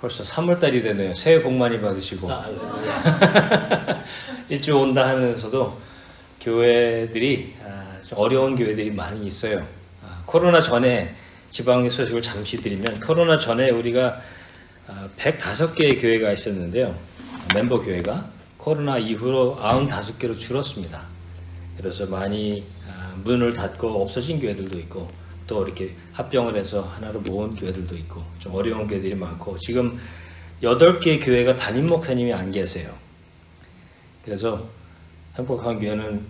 벌써 3월달이 되네요. 새해 복 많이 받으시고. 일주 온다 하면서도 교회들이 좀 어려운 교회들이 많이 있어요. 코로나 전에 지방의 소식을 잠시 드리면, 코로나 전에 우리가 105개의 교회가 있었는데요. 멤버 교회가 코로나 이후로 95개로 줄었습니다. 그래서 많이 문을 닫고 없어진 교회들도 있고, 또 이렇게 합병을 해서 하나로 모은 교회들도 있고, 좀 어려운 교회들이 많고, 지금 8개 교회가 담임 목사님이 안 계세요. 그래서 행복한 교회는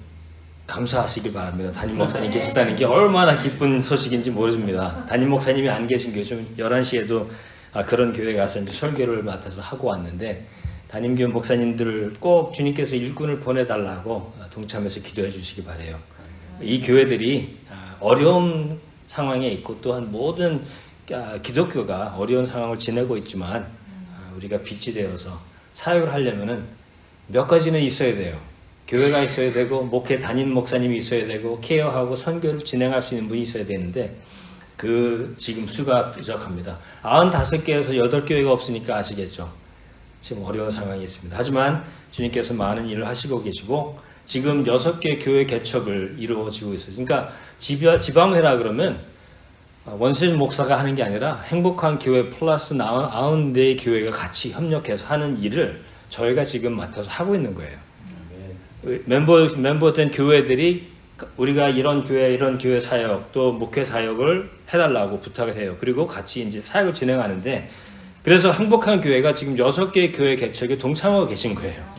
감사하시길 바랍니다. 담임 목사님 계시다는 게 얼마나 기쁜 소식인지 모릅니다. 담임 목사님이 안 계신 교회, 좀 11시에도 그런 교회 가서 이제 설교를 맡아서 하고 왔는데, 담임교회 목사님들을 꼭 주님께서 일꾼을 보내달라고 동참해서 기도해 주시기 바라요. 이 교회들이 어려운 상황에 있고, 또한 모든 기독교가 어려운 상황을 지내고 있지만, 우리가 빛이 되어서 사역을 하려면은 몇 가지는 있어야 돼요. 교회가 있어야 되고, 목회 담임 목사님이 있어야 되고, 케어하고 선교를 진행할 수 있는 분이 있어야 되는데, 지금 수가 부족합니다. 95개에서 8교회가 없으니까 아시겠죠? 지금 어려운 상황이 있습니다. 하지만 주님께서 많은 일을 하시고 계시고, 지금 6개 교회 개척을 이루어지고 있어요. 그러니까 지방회라 그러면 원세준 목사가 하는 게 아니라 행복한 교회 플러스 94 교회가 같이 협력해서 하는 일을 저희가 지금 맡아서 하고 있는 거예요. 멤버된 교회들이 우리가 이런 교회 사역, 또 목회 사역을 해달라고 부탁을 해요. 그리고 같이 이제 사역을 진행하는데, 그래서 행복한 교회가 지금 6개의 교회 개척에 동참하고 계신 거예요.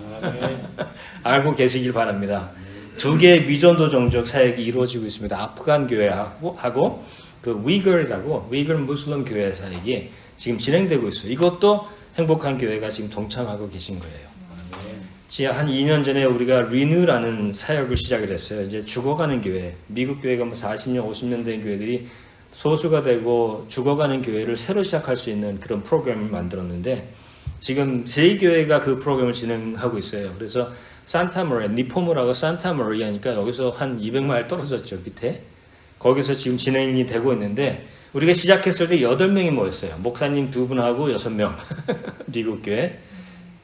알고 계시길 바랍니다. 2개의 미전도 종족 사역이 이루어지고 있습니다. 아프간 교회하고 그 위거라고, 위거 무슬림 교회 사역이 지금 진행되고 있어요. 이것도 행복한 교회가 지금 동참하고 계신 거예요. 한 2년 전에 우리가 리뉴라는 사역을 시작을 했어요. 이제 죽어가는 교회, 미국 교회가 40년, 50년 된 교회들이 소수가 되고 죽어가는 교회를 새로 시작할 수 있는 그런 프로그램을 만들었는데, 지금 3교회가 그 프로그램을 진행하고 있어요. 그래서 산타마리아, 니포무라고 산타마리아니까 여기서 한 200마일 떨어졌죠, 밑에. 거기서 지금 진행이 되고 있는데, 우리가 시작했을 때 8명이 모였어요. 목사님 2분하고 6명, 미국 교회.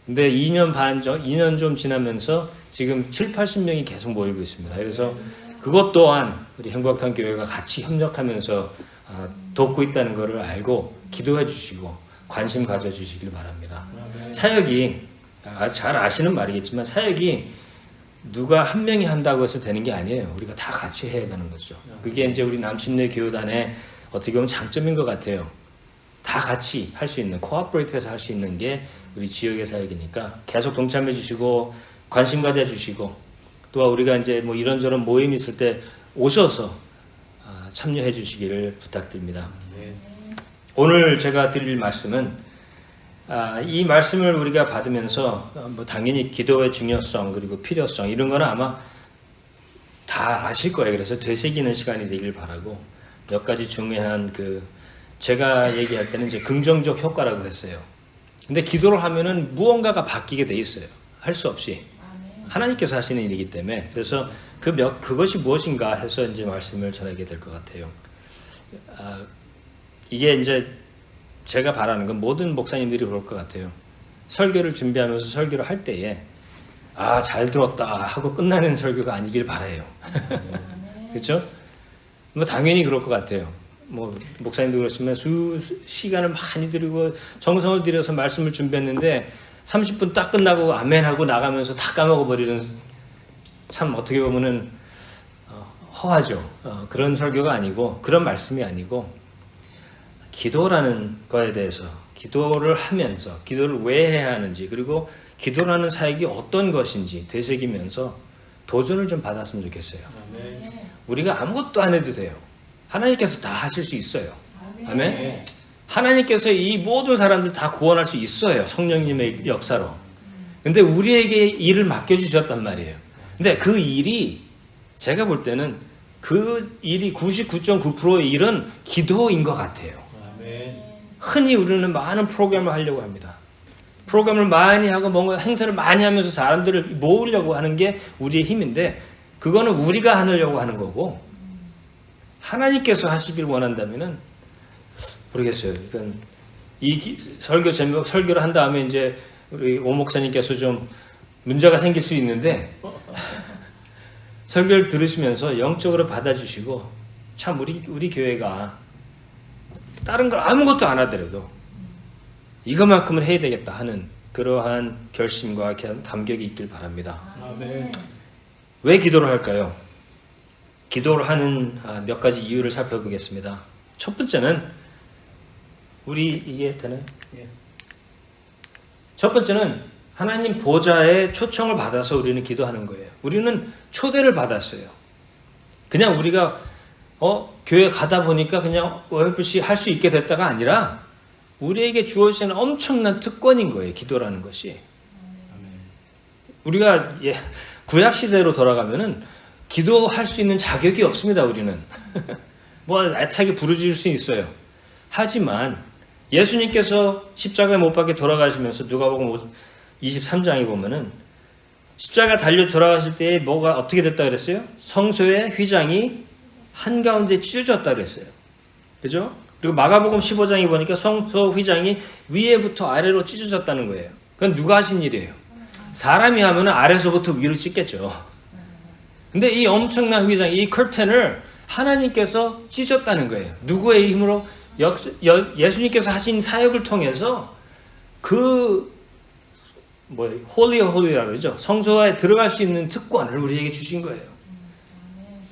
근데 2년 좀 지나면서 지금 7, 80명이 계속 모이고 있습니다. 그래서 그것 또한 우리 행복한 교회가 같이 협력하면서 돕고 있다는 것을 알고 기도해 주시고 관심 가져주시길 바랍니다. 사역이 잘 아시는 말이겠지만, 사역이 누가 한 명이 한다고 해서 되는 게 아니에요. 우리가 다 같이 해야 되는 거죠. 그게 이제 우리 남침내 교회단의 어떻게 보면 장점인 것 같아요. 다 같이 할 수 있는, 코어퍼레이트해서 할 수 있는 게 우리 지역의 사역이니까 계속 동참해 주시고 관심 가져 주시고, 또 우리가 이제 뭐 이런저런 모임이 있을 때 오셔서 참여해 주시기를 부탁드립니다. 오늘 제가 드릴 말씀은, 이 말씀을 우리가 받으면서 뭐 당연히 기도의 중요성 그리고 필요성 이런 거는 아마 다 아실 거예요. 그래서 되새기는 시간이 되길 바라고, 몇 가지 중요한 제가 얘기할 때는 이제 긍정적 효과라고 했어요. 근데 기도를 하면은 무언가가 바뀌게 돼 있어요. 할 수 없이. 하나님께서 하시는 일이기 때문에. 그래서 그것이 무엇인가 해서 이제 말씀을 전하게 될 것 같아요. 이게 이제 제가 바라는 건 모든 목사님들이 그럴 것 같아요. 설교를 준비하면서 설교를 할 때에 잘 들었다 하고 끝나는 설교가 아니길 바라요. 그렇죠? 뭐 당연히 그럴 것 같아요. 뭐 목사님도 그렇지만 시간을 많이 들이고 정성을 들여서 말씀을 준비했는데 30분 딱 끝나고 아멘하고 나가면서 다 까먹어버리는, 참 어떻게 보면은 허하죠. 그런 설교가 아니고, 그런 말씀이 아니고, 기도라는 거에 대해서, 기도를 하면서 기도를 왜 해야 하는지, 그리고 기도라는 사역이 어떤 것인지 되새기면서 도전을 좀 받았으면 좋겠어요. 우리가 아무것도 안 해도 돼요. 하나님께서 다 하실 수 있어요. 아멘. 하나님께서 이 모든 사람들 다 구원할 수 있어요. 성령님의 역사로. 근데 우리에게 일을 맡겨주셨단 말이에요. 근데 그 일이, 제가 볼 때는 그 일이 99.9%의 일은 기도인 것 같아요. 흔히 우리는 많은 프로그램을 하려고 합니다. 프로그램을 많이 하고 뭔가 행사를 많이 하면서 사람들을 모으려고 하는 게 우리의 힘인데, 그거는 우리가 하려고 하는 거고, 하나님께서 하시길 원한다면은 모르겠어요. 설교 제목 설교를 한 다음에 이제 우리 오 목사님께서 좀 문제가 생길 수 있는데 설교를 들으시면서 영적으로 받아주시고 참 우리 교회가 다른 걸 아무것도 안 하더라도 이것만큼은 해야 되겠다 하는 그러한 결심과 감격이 있길 바랍니다. 아멘. 왜 기도를 할까요? 기도를 하는 몇 가지 이유를 살펴보겠습니다. 첫 번째는 이게 되나요? 예. 첫 번째는 하나님 보좌의 초청을 받아서 우리는 기도하는 거예요. 우리는 초대를 받았어요. 그냥 우리가 교회 가다 보니까 그냥 어렴풋이 할 수 있게 됐다가 아니라 우리에게 주어진 엄청난 특권인 거예요. 기도라는 것이. 우리가 구약 시대로 돌아가면은 기도할 수 있는 자격이 없습니다. 우리는 뭐 애타게 부르짖을 수 있어요. 하지만 예수님께서 십자가에 못 박혀 돌아가시면서 누가복음 23장에 보면은 십자가 달려 돌아가실 때에 뭐가 어떻게 됐다 그랬어요? 성소의 휘장이 한가운데 찢어졌다 그랬어요. 그죠? 그리고 마가복음 15장에 보니까 성소 휘장이 위에부터 아래로 찢어졌다는 거예요. 그건 누가 하신 일이에요? 사람이 하면 아래서부터 위로 찢겠죠. 근데 이 엄청난 휘장, 이 커튼을 하나님께서 찢었다는 거예요. 누구의 힘으로? 예수님께서 하신 사역을 통해서 홀리 홀리라고 그러죠. 성소에 들어갈 수 있는 특권을 우리에게 주신 거예요.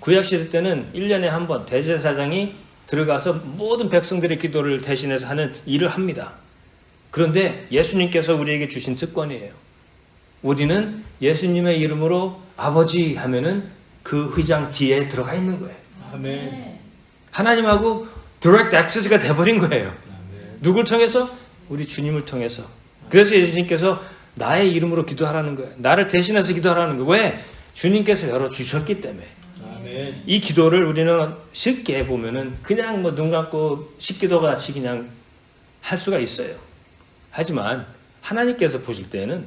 구약시대 때는 1년에 한 번 대제사장이 들어가서 모든 백성들의 기도를 대신해서 하는 일을 합니다. 그런데 예수님께서 우리에게 주신 특권이에요. 우리는 예수님의 이름으로 아버지 하면은 그 휘장 뒤에 들어가 있는 거예요. 아멘. 하나님하고 디렉트 액세스가 돼버린 거예요. 아멘. 누굴 통해서? 우리 주님을 통해서. 그래서 예수님께서 나의 이름으로 기도하라는 거예요. 나를 대신해서 기도하라는 거예요. 왜? 주님께서 열어주셨기 때문에. 아멘. 이 기도를 우리는 쉽게 보면은 그냥 눈 감고 십기도 같이 그냥 할 수가 있어요. 하지만 하나님께서 보실 때는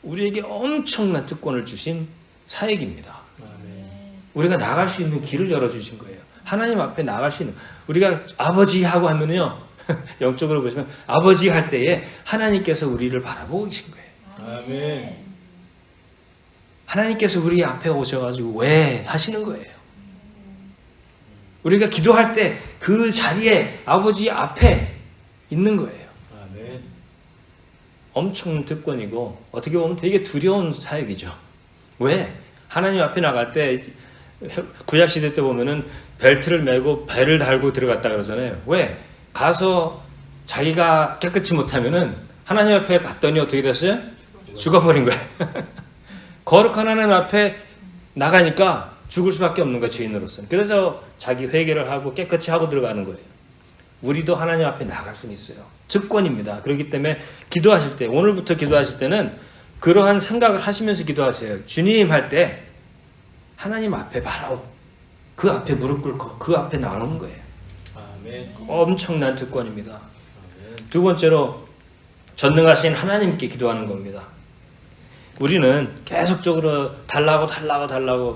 우리에게 엄청난 특권을 주신 사역입니다. 아멘. 우리가 나갈 수 있는 길을 열어주신 거예요. 하나님 앞에 나갈 수 있는, 우리가 아버지 하고 하면요, 영적으로 보시면 아버지 할 때에 하나님께서 우리를 바라보고 계신 거예요. 아멘. 하나님께서 우리 앞에 오셔가지고 왜 하시는 거예요. 우리가 기도할 때 그 자리에 아버지 앞에 있는 거예요. 아멘. 엄청난 특권이고 어떻게 보면 되게 두려운 사역이죠. 왜? 하나님 앞에 나갈 때 구약시대 때 보면은 벨트를 메고 배를 달고 들어갔다 그러잖아요. 왜? 가서 자기가 깨끗이 못하면은 하나님 앞에 갔더니 어떻게 됐어요? 죽어버린 거예요. 거룩한 하나님 앞에 나가니까 죽을 수밖에 없는 거예요. 죄인으로서는. 그래서 자기 회개를 하고 깨끗이 하고 들어가는 거예요. 우리도 하나님 앞에 나갈 수는 있어요. 특권입니다. 그렇기 때문에 기도하실 때, 오늘부터 기도하실 때는 그러한 생각을 하시면서 기도하세요. 주님 할 때 하나님 앞에 바로 그 앞에 무릎 꿇고 그 앞에 나오는 거예요. 아멘. 엄청난 특권입니다. 아멘. 두 번째로 전능하신 하나님께 기도하는 겁니다. 우리는 계속적으로 달라고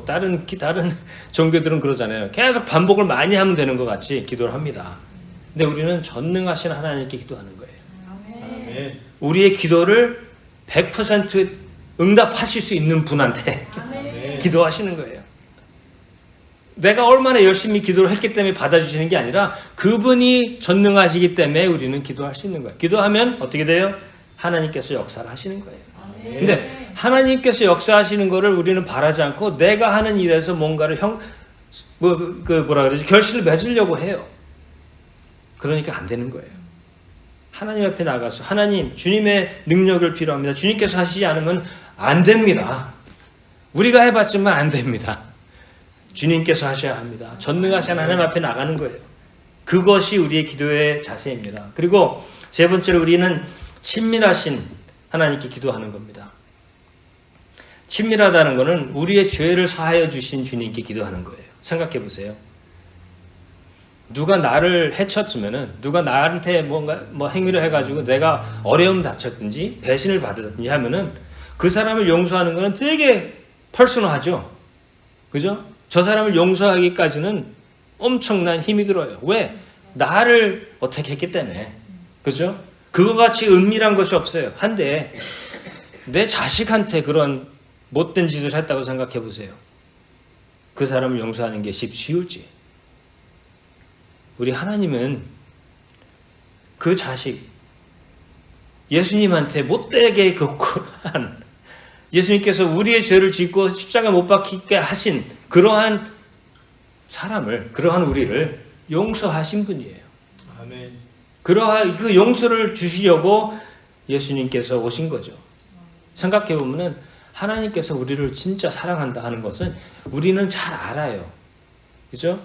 다른 종교들은 그러잖아요. 계속 반복을 많이 하면 되는 것 같이 기도를 합니다. 근데 우리는 전능하신 하나님께 기도하는 거예요. 아멘. 우리의 기도를 100% 응답하실 수 있는 분한테 아멘. 기도하시는 거예요. 내가 얼마나 열심히 기도를 했기 때문에 받아주시는 게 아니라 그분이 전능하시기 때문에 우리는 기도할 수 있는 거예요. 기도하면 어떻게 돼요? 하나님께서 역사를 하시는 거예요. 근데 하나님께서 역사하시는 거를 우리는 바라지 않고 내가 하는 일에서 뭔가를 결실을 맺으려고 해요. 그러니까 안 되는 거예요. 하나님 앞에 나가서 하나님, 주님의 능력을 필요합니다. 주님께서 하시지 않으면 안 됩니다. 우리가 해봤지만 안 됩니다. 주님께서 하셔야 합니다. 전능하신 하나님 앞에 나가는 거예요. 그것이 우리의 기도의 자세입니다. 그리고 세 번째로 우리는 친밀하신 하나님께 기도하는 겁니다. 친밀하다는 것은 우리의 죄를 사하여 주신 주님께 기도하는 거예요. 생각해 보세요. 누가 나를 해쳤으면은, 누가 나한테 뭔가 행위를 해가지고 내가 어려움 다쳤든지 배신을 받았든지 하면은 그 사람을 용서하는 것은 되게 퍼스널하죠. 그죠? 저 사람을 용서하기까지는 엄청난 힘이 들어요. 왜? 나를 어떻게 했기 때문에. 그죠? 그거 같이 은밀한 것이 없어요. 한데 내 자식한테 그런 못된 짓을 했다고 생각해 보세요. 그 사람을 용서하는 게 쉬울지. 우리 하나님은 그 자식, 예수님한테 못되게 한, 예수님께서 우리의 죄를 짓고 십자가 못 박히게 하신 그러한 사람을, 그러한 우리를 용서하신 분이에요. 아멘. 그러한 그 용서를 주시려고 예수님께서 오신 거죠. 생각해 보면은 하나님께서 우리를 진짜 사랑한다 하는 것은 우리는 잘 알아요. 그죠?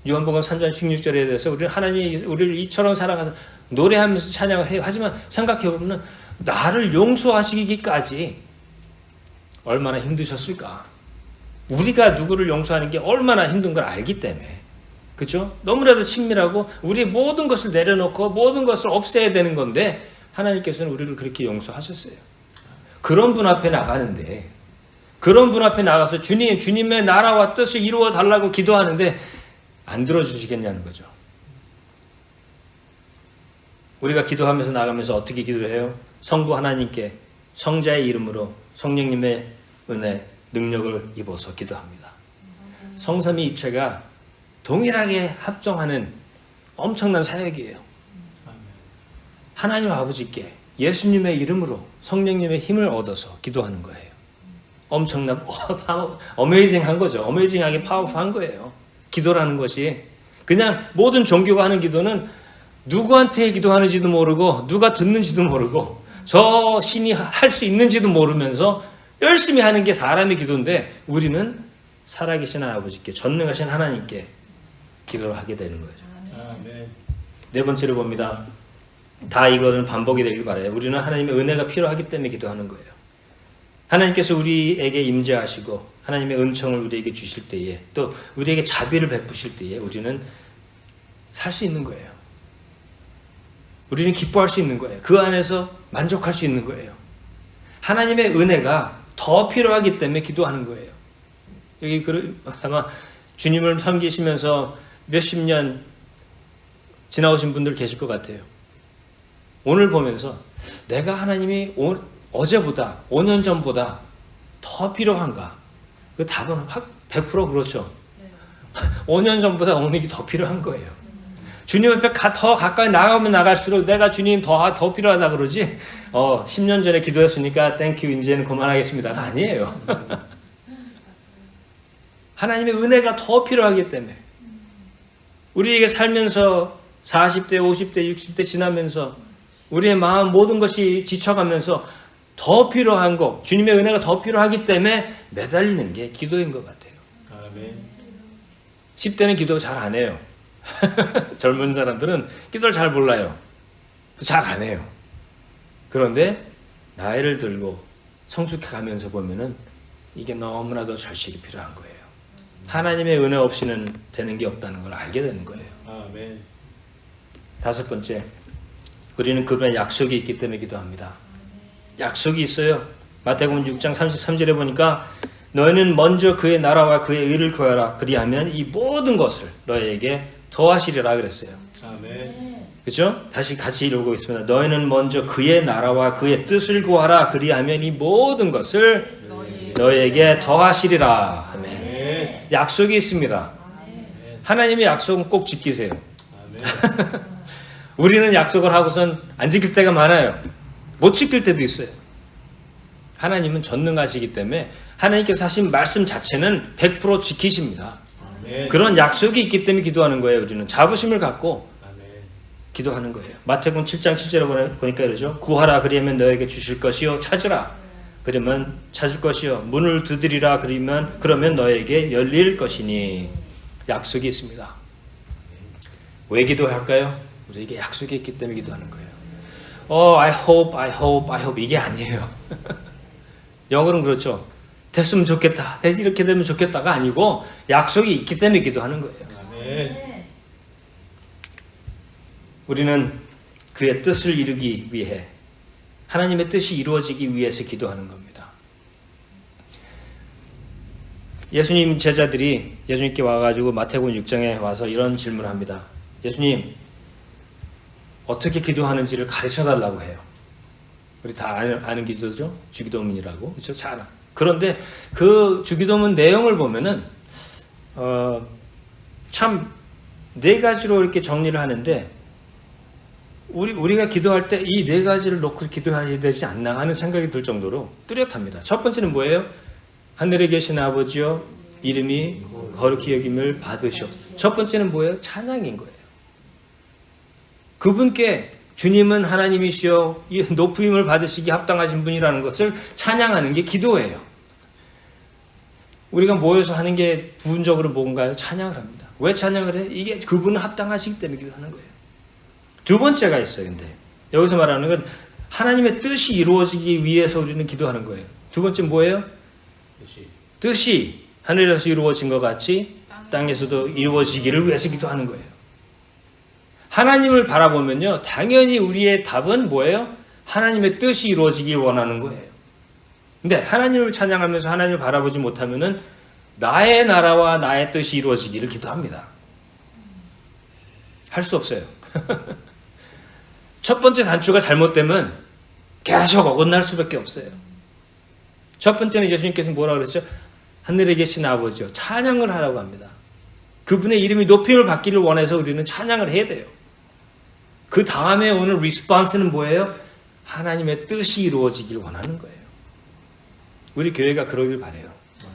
요한복음 3장 16절에 대해서 우리는 하나님이 우리를 이처럼 사랑해서 노래하면서 찬양을 해요. 하지만 생각해 보면은 나를 용서하시기까지 얼마나 힘드셨을까? 우리가 누구를 용서하는 게 얼마나 힘든 걸 알기 때문에. 그죠? 너무나도 친밀하고 우리의 모든 것을 내려놓고 모든 것을 없애야 되는 건데 하나님께서는 우리를 그렇게 용서하셨어요. 그런 분 앞에 나가는데, 그런 분 앞에 나가서 주님의 나라와 뜻을 이루어 달라고 기도하는데 안 들어주시겠냐는 거죠. 우리가 기도하면서 나가면서 어떻게 기도를 해요? 성부 하나님께 성자의 이름으로 성령님의 은혜, 능력을 입어서 기도합니다. 성삼위 이체가 동일하게 합정하는 엄청난 사역이에요. 하나님 아버지께 예수님의 이름으로 성령님의 힘을 얻어서 기도하는 거예요. 엄청난 어메이징한 거죠. 어메이징하게 파워풀한 거예요. 기도라는 것이. 그냥 모든 종교가 하는 기도는 누구한테 기도하는지도 모르고 누가 듣는지도 모르고 저 신이 할 수 있는지도 모르면서 열심히 하는 게 사람의 기도인데 우리는 살아계신 아버지께 전능하신 하나님께 기도를 하게 되는 거죠. 아멘. 네 번째로 봅니다. 다 이거는 반복이 되길 바라요. 우리는 하나님의 은혜가 필요하기 때문에 기도하는 거예요. 하나님께서 우리에게 임재하시고 하나님의 은총을 우리에게 주실 때에 또 우리에게 자비를 베푸실 때에 우리는 살 수 있는 거예요. 우리는 기뻐할 수 있는 거예요. 그 안에서 만족할 수 있는 거예요. 하나님의 은혜가 더 필요하기 때문에 기도하는 거예요. 여기 아마 주님을 섬기시면서 몇십 년 지나오신 분들 계실 것 같아요. 오늘 보면서 내가 하나님이 어제보다 5년 전보다 더 필요한가? 그 답은 확 100% 그렇죠. 5년 전보다 오늘이 더 필요한 거예요. 주님 앞에 더 가까이 나가면 나갈수록 내가 주님 더 필요하다 그러지 10년 전에 기도했으니까 땡큐 이제는 그만하겠습니다가 아니에요. 하나님의 은혜가 더 필요하기 때문에 우리에게 살면서 40대, 50대, 60대 지나면서 우리의 마음 모든 것이 지쳐가면서 더 필요한 거, 주님의 은혜가 더 필요하기 때문에 매달리는 게 기도인 것 같아요. 아멘. 10대는 기도 잘 안 해요. 젊은 사람들은 기도를 잘 몰라요. 잘 안 해요. 그런데 나이를 들고 성숙해 가면서 보면은 이게 너무나도 절실히 필요한 거예요. 하나님의 은혜 없이는 되는 게 없다는 걸 알게 되는 거예요. 아멘. 다섯 번째, 우리는 그분의 약속이 있기 때문에 기도합니다. 약속이 있어요. 마태복음 6장 33절에 보니까 너희는 먼저 그의 나라와 그의 의를 구하라. 그리하면 이 모든 것을 너희에게 더하시리라 그랬어요. 아멘. 그렇죠? 다시 같이 읽어보겠습니다. 너희는 먼저 그의 나라와 그의 뜻을 구하라. 그리하면 이 모든 것을 너희에게 더하시리라. 아멘. 아멘. 약속이 있습니다. 하나님의 약속은 꼭 지키세요. 아멘. 우리는 약속을 하고선 안 지킬 때가 많아요. 못 지킬 때도 있어요. 하나님은 전능하시기 때문에 하나님께서 하신 말씀 자체는 100% 지키십니다. 아멘. 그런 약속이 있기 때문에 기도하는 거예요. 우리는 자부심을 갖고 아멘. 기도하는 거예요. 마태복음 7장 7절에 보니까 그러죠. 구하라 그리하면 너에게 주실 것이요 찾으라 그러면 찾을 것이요 문을 두드리라 그러면 너에게 열릴 것이니 약속이 있습니다. 왜 기도할까요? 우리에게 약속이 있기 때문에 기도하는 거예요. I hope 이게 아니에요. 영어로는 그렇죠. 됐으면 좋겠다. 이렇게 되면 좋겠다가 아니고 약속이 있기 때문에 기도하는 거예요. 아멘. 우리는 그의 뜻을 이루기 위해 하나님의 뜻이 이루어지기 위해서 기도하는 겁니다. 예수님 제자들이 예수님께 와가지고 마태복음 6장에 와서 이런 질문을 합니다. 예수님, 어떻게 기도하는지를 가르쳐 달라고 해요. 우리 다 아는 기도죠? 주기도문이라고. 그렇죠? 잘 알아. 그런데 그 주기도문 내용을 보면은 참 네 가지로 이렇게 정리를 하는데 우리가 기도할 때 이 네 가지를 놓고 기도해야 되지 않나 하는 생각이 들 정도로 뚜렷합니다. 첫 번째는 뭐예요? 하늘에 계신 아버지여 이름이 거룩히 여김을 받으시오. 첫 번째는 뭐예요? 찬양인 거예요. 그분께 주님은 하나님이시여 이 높임을 받으시기 합당하신 분이라는 것을 찬양하는 게 기도예요. 우리가 모여서 하는 게 부분적으로 뭔가요? 찬양을 합니다. 왜 찬양을 해? 이게 그분은 합당하시기 때문에 기도하는 거예요. 두 번째가 있어요. 근데 여기서 말하는 건 하나님의 뜻이 이루어지기 위해서 우리는 기도하는 거예요. 두 번째 뭐예요? 뜻이 하늘에서 이루어진 것 같이 땅에서도 이루어지기를 위해서 기도하는 거예요. 하나님을 바라보면요, 당연히 우리의 답은 뭐예요? 하나님의 뜻이 이루어지길 원하는 거예요. 근데 하나님을 찬양하면서 하나님을 바라보지 못하면은 나의 나라와 나의 뜻이 이루어지기를 기도합니다. 할 수 없어요. 첫 번째 단추가 잘못되면 계속 어긋날 수밖에 없어요. 첫 번째는 예수님께서 뭐라고 그랬죠? 하늘에 계신 아버지요. 찬양을 하라고 합니다. 그분의 이름이 높임을 받기를 원해서 우리는 찬양을 해야 돼요. 그 다음에 오늘 리스폰스는 뭐예요? 하나님의 뜻이 이루어지길 원하는 거예요. 우리 교회가 그러길 바래요.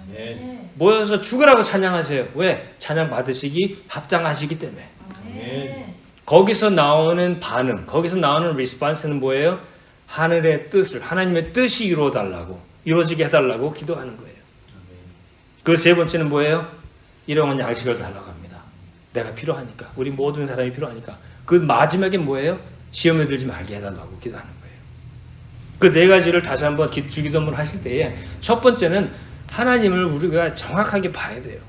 아멘. 모여서 죽으라고 찬양하세요. 왜? 찬양 받으시기 합당하시기 때문에. 아멘. 거기서 나오는 반응, 거기서 나오는 리스폰스는 뭐예요? 하늘의 뜻을, 하나님의 뜻이 이루어지게 해달라고 기도하는 거예요. 그 세 번째는 뭐예요? 일용할 양식을 달라고 합니다. 내가 필요하니까, 우리 모든 사람이 필요하니까. 그 마지막에 뭐예요? 시험에 들지 말게 해달라고 기도하는 거예요. 그 네 가지를 다시 한번 주기도문을 하실 때에 첫 번째는 하나님을 우리가 정확하게 봐야 돼요.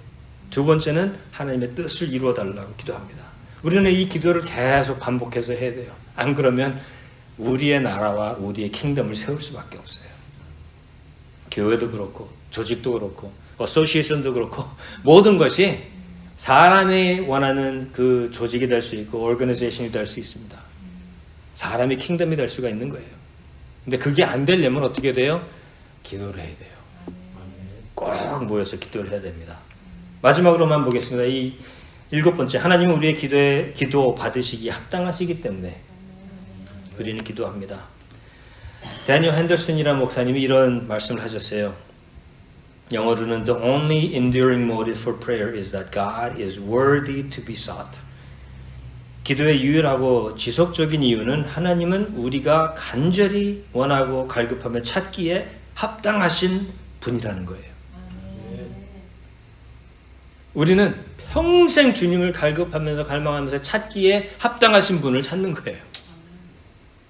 두 번째는 하나님의 뜻을 이루어 달라고 기도합니다. 우리는 이 기도를 계속 반복해서 해야 돼요. 안 그러면 우리의 나라와 우리의 킹덤을 세울 수밖에 없어요. 교회도 그렇고 조직도 그렇고 어소시에이션도 그렇고 모든 것이 사람이 원하는 그 조직이 될 수 있고 오르가니제이션이 될 수 있습니다. 사람이 킹덤이 될 수가 있는 거예요. 근데 그게 안 되려면 어떻게 돼요? 기도를 해야 돼요. 꼭 모여서 기도를 해야 됩니다. 마지막으로만 보겠습니다. 이 일곱 번째, 하나님은 우리의 기도 받으시기 합당하시기 때문에 우리는 기도합니다. 데니얼 핸더슨이라는 목사님이 이런 말씀을 하셨어요. 영어로는 The only enduring motive for prayer is that God is worthy to be sought. 기도의 유일하고 지속적인 이유는 하나님은 우리가 간절히 원하고 갈급하며 찾기에 합당하신 분이라는 거예요. 우리는 평생 주님을 갈급하면서 갈망하면서 찾기에 합당하신 분을 찾는 거예요.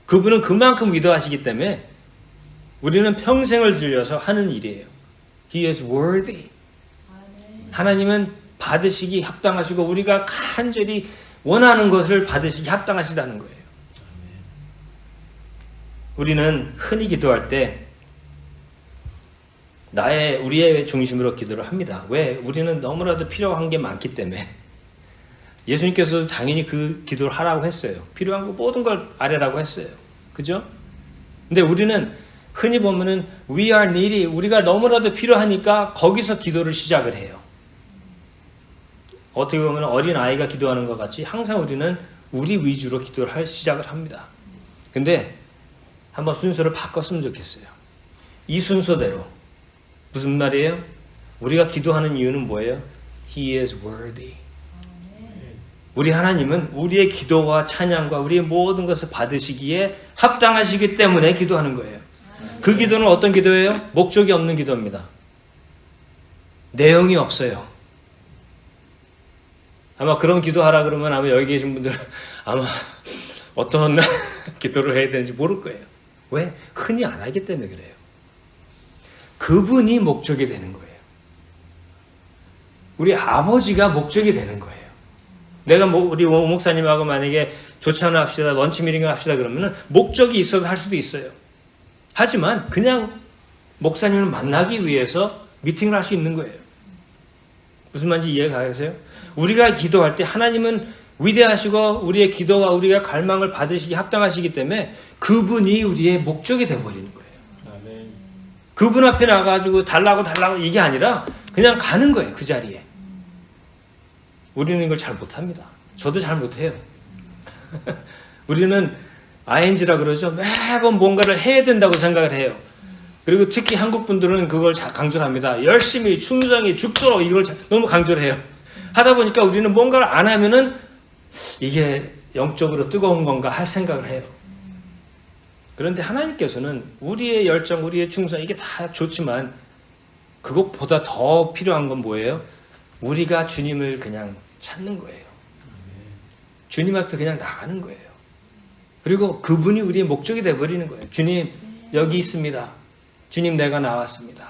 그분은 그만큼 위대하시기 때문에 우리는 평생을 들여서 하는 일이에요. He is worthy. 하나님은 받으시기 합당하시고 우리가 간절히 원하는 것을 받으시기 합당하시다는 거예요. 우리는 흔히 기도할 때 우리의 중심으로 기도를 합니다. 왜? 우리는 너무나도 필요한 게 많기 때문에. 예수님께서도 당연히 그 기도를 하라고 했어요. 필요한 거 모든 걸 아뢰라고 했어요. 그죠? 근데 우리는 흔히 보면은 we are needy. 우리가 너무나도 필요하니까 거기서 기도를 시작을 해요. 어떻게 보면 어린 아이가 기도하는 것 같이 항상 우리는 우리 위주로 기도를 시작을 합니다. 근데 한번 순서를 바꿨으면 좋겠어요. 이 순서대로 무슨 말이에요? 우리가 기도하는 이유는 뭐예요? He is worthy. 우리 하나님은 우리의 기도와 찬양과 우리의 모든 것을 받으시기에 합당하시기 때문에 기도하는 거예요. 그 기도는 어떤 기도예요? 목적이 없는 기도입니다. 내용이 없어요. 아마 그런 기도하라 그러면 아마 여기 계신 분들 아마 어떤 기도를 해야 되는지 모를 거예요. 왜? 흔히 안 하기 때문에 그래요. 그분이 목적이 되는 거예요. 우리 아버지가 목적이 되는 거예요. 내가 우리 목사님하고 만약에 조찬을 합시다, 런치 미팅을 합시다 그러면은 목적이 있어도 할 수도 있어요. 하지만 그냥 목사님을 만나기 위해서 미팅을 할 수 있는 거예요. 무슨 말인지 이해가 가세요? 우리가 기도할 때 하나님은 위대하시고 우리의 기도와 우리가 갈망을 받으시기 합당하시기 때문에 그분이 우리의 목적이 되어버리는 거예요. 아멘. 그분 앞에 나가가지고 달라고 이게 아니라 그냥 가는 거예요. 그 자리에. 우리는 이걸 잘 못합니다. 저도 잘 못해요. 우리는 ING라 그러죠. 매번 뭔가를 해야 된다고 생각을 해요. 그리고 특히 한국 분들은 그걸 강조를 합니다. 열심히, 충성히, 죽도록 이걸 너무 강조를 해요. 하다 보니까 우리는 뭔가를 안 하면은 이게 영적으로 뜨거운 건가 할 생각을 해요. 그런데 하나님께서는 우리의 열정, 우리의 충성 이게 다 좋지만 그것보다 더 필요한 건 뭐예요? 우리가 주님을 그냥 찾는 거예요. 주님 앞에 그냥 나가는 거예요. 그리고 그분이 우리의 목적이 되어버리는 거예요. 주님 여기 있습니다. 주님 내가 나왔습니다.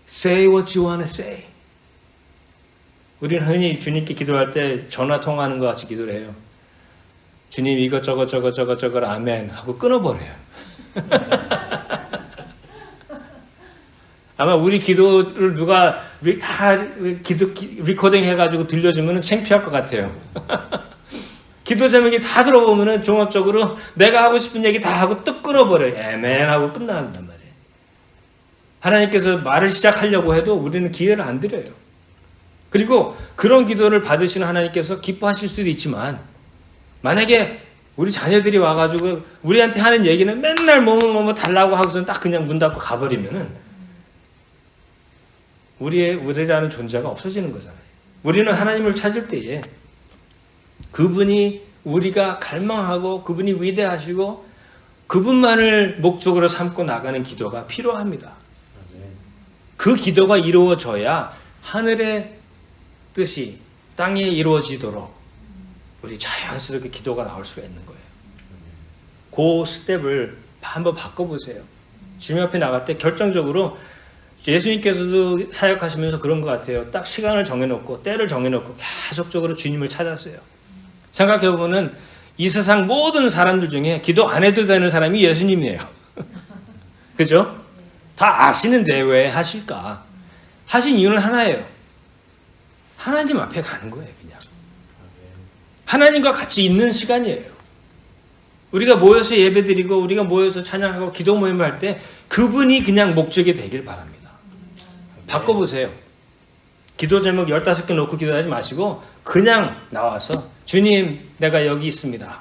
Say what you want to say. 우리는 흔히 주님께 기도할 때 전화 통화하는 것 같이 기도를 해요. 주님 이것저것 아멘 하고 끊어버려요. 아마 우리 기도를 누가 다 리코딩 해가지고 들려주면 창피할 것 같아요. 기도 제목이 다 들어보면 종합적으로 내가 하고 싶은 얘기 다 하고 뚝 끊어버려요. 아멘 하고 끝난단 말이에요. 하나님께서 말을 시작하려고 해도 우리는 기회를 안 드려요. 그리고 그런 기도를 받으시는 하나님께서 기뻐하실 수도 있지만 만약에 우리 자녀들이 와가지고 우리한테 하는 얘기는 맨날 뭐뭐 달라고 하고서는 딱 그냥 문 닫고 가버리면은 우리라는 존재가 없어지는 거잖아요. 우리는 하나님을 찾을 때에 그분이 우리가 갈망하고 그분이 위대하시고 그분만을 목적으로 삼고 나가는 기도가 필요합니다. 그 기도가 이루어져야 하늘의 뜻이 땅에 이루어지도록 우리 자연스럽게 기도가 나올 수가 있는 거예요. 그 스텝을 한번 바꿔보세요. 주님 앞에 나갈 때 결정적으로 예수님께서도 사역하시면서 그런 것 같아요. 딱 시간을 정해놓고 때를 정해놓고 계속적으로 주님을 찾았어요. 생각해보면 이 세상 모든 사람들 중에 기도 안 해도 되는 사람이 예수님이에요. 그죠? 다 아시는데 왜 하실까? 하신 이유는 하나예요. 하나님 앞에 가는 거예요. 그냥 하나님과 같이 있는 시간이에요. 우리가 모여서 예배드리고 우리가 모여서 찬양하고 기도 모임을 할 때 그분이 그냥 목적이 되길 바랍니다. 바꿔보세요. 기도 제목 15개 놓고 기도하지 마시고 그냥 나와서 주님 내가 여기 있습니다.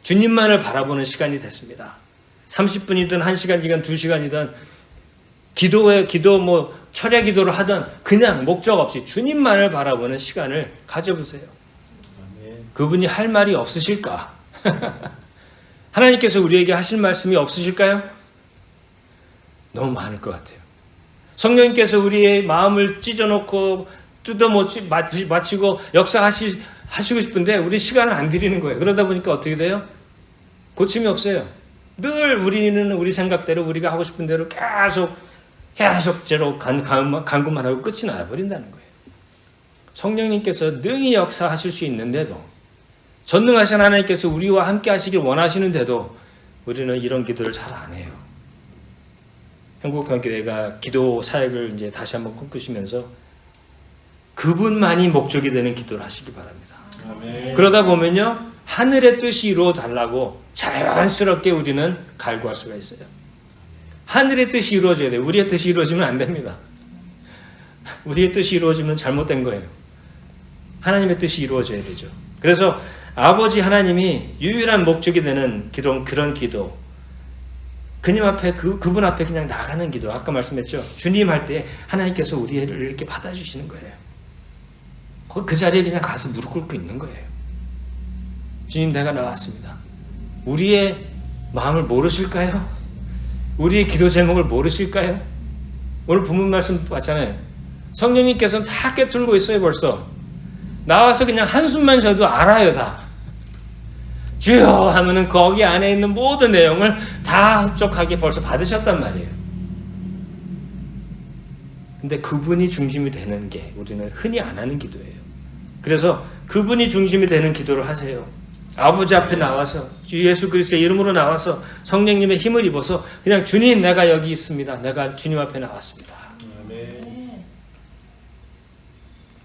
주님만을 바라보는 시간이 됐습니다. 30분이든 1시간이든 2시간이든 기도 철야 기도를 하든 그냥 목적 없이 주님만을 바라보는 시간을 가져보세요. 그분이 할 말이 없으실까? 하나님께서 우리에게 하실 말씀이 없으실까요? 너무 많을 것 같아요. 성령님께서 우리의 마음을 찢어놓고 마치고 역사하시고 싶은데 우리 시간을 안 드리는 거예요. 그러다 보니까 어떻게 돼요? 고침이 없어요. 늘 우리는 우리 생각대로 우리가 하고 싶은 대로 계속대로 간구만 하고 끝이 나버린다는 거예요. 성령님께서 능히 역사하실 수 있는데도 전능하신 하나님께서 우리와 함께 하시길 원하시는데도 우리는 이런 기도를 잘 안 해요. 한국교회가 기도 사역을 이제 다시 한번 꿈꾸시면서 그분만이 목적이 되는 기도를 하시기 바랍니다. 아멘. 그러다 보면요 하늘의 뜻이 이루어 달라고 자연스럽게 우리는 갈구할 수가 있어요. 하늘의 뜻이 이루어져야 돼요. 우리의 뜻이 이루어지면 안 됩니다. 우리의 뜻이 이루어지면 잘못된 거예요. 하나님의 뜻이 이루어져야 되죠. 그래서 아버지 하나님이 유일한 목적이 되는 그런 기도, 그님 앞에 그분 앞에 그냥 나가는 기도. 아까 말씀했죠. 주님 할 때 하나님께서 우리를 이렇게 받아주시는 거예요. 그 자리에 그냥 가서 무릎 꿇고 있는 거예요. 주님 내가 나왔습니다. 우리의 마음을 모르실까요? 우리의 기도 제목을 모르실까요? 오늘 본문 말씀 봤잖아요. 성령님께서는 다 꿰뚫고 있어요. 벌써 나와서 그냥 한숨만 쉬어도 알아요. 다 주여 하면은 거기 안에 있는 모든 내용을 다 흡족하게 벌써 받으셨단 말이에요. 근데 그분이 중심이 되는 게 우리는 흔히 안 하는 기도예요. 그래서 그분이 중심이 되는 기도를 하세요. 아버지 앞에 나와서 주 예수 그리스도의 이름으로 나와서 성령님의 힘을 입어서 그냥 주님 내가 여기 있습니다. 내가 주님 앞에 나왔습니다. 아멘.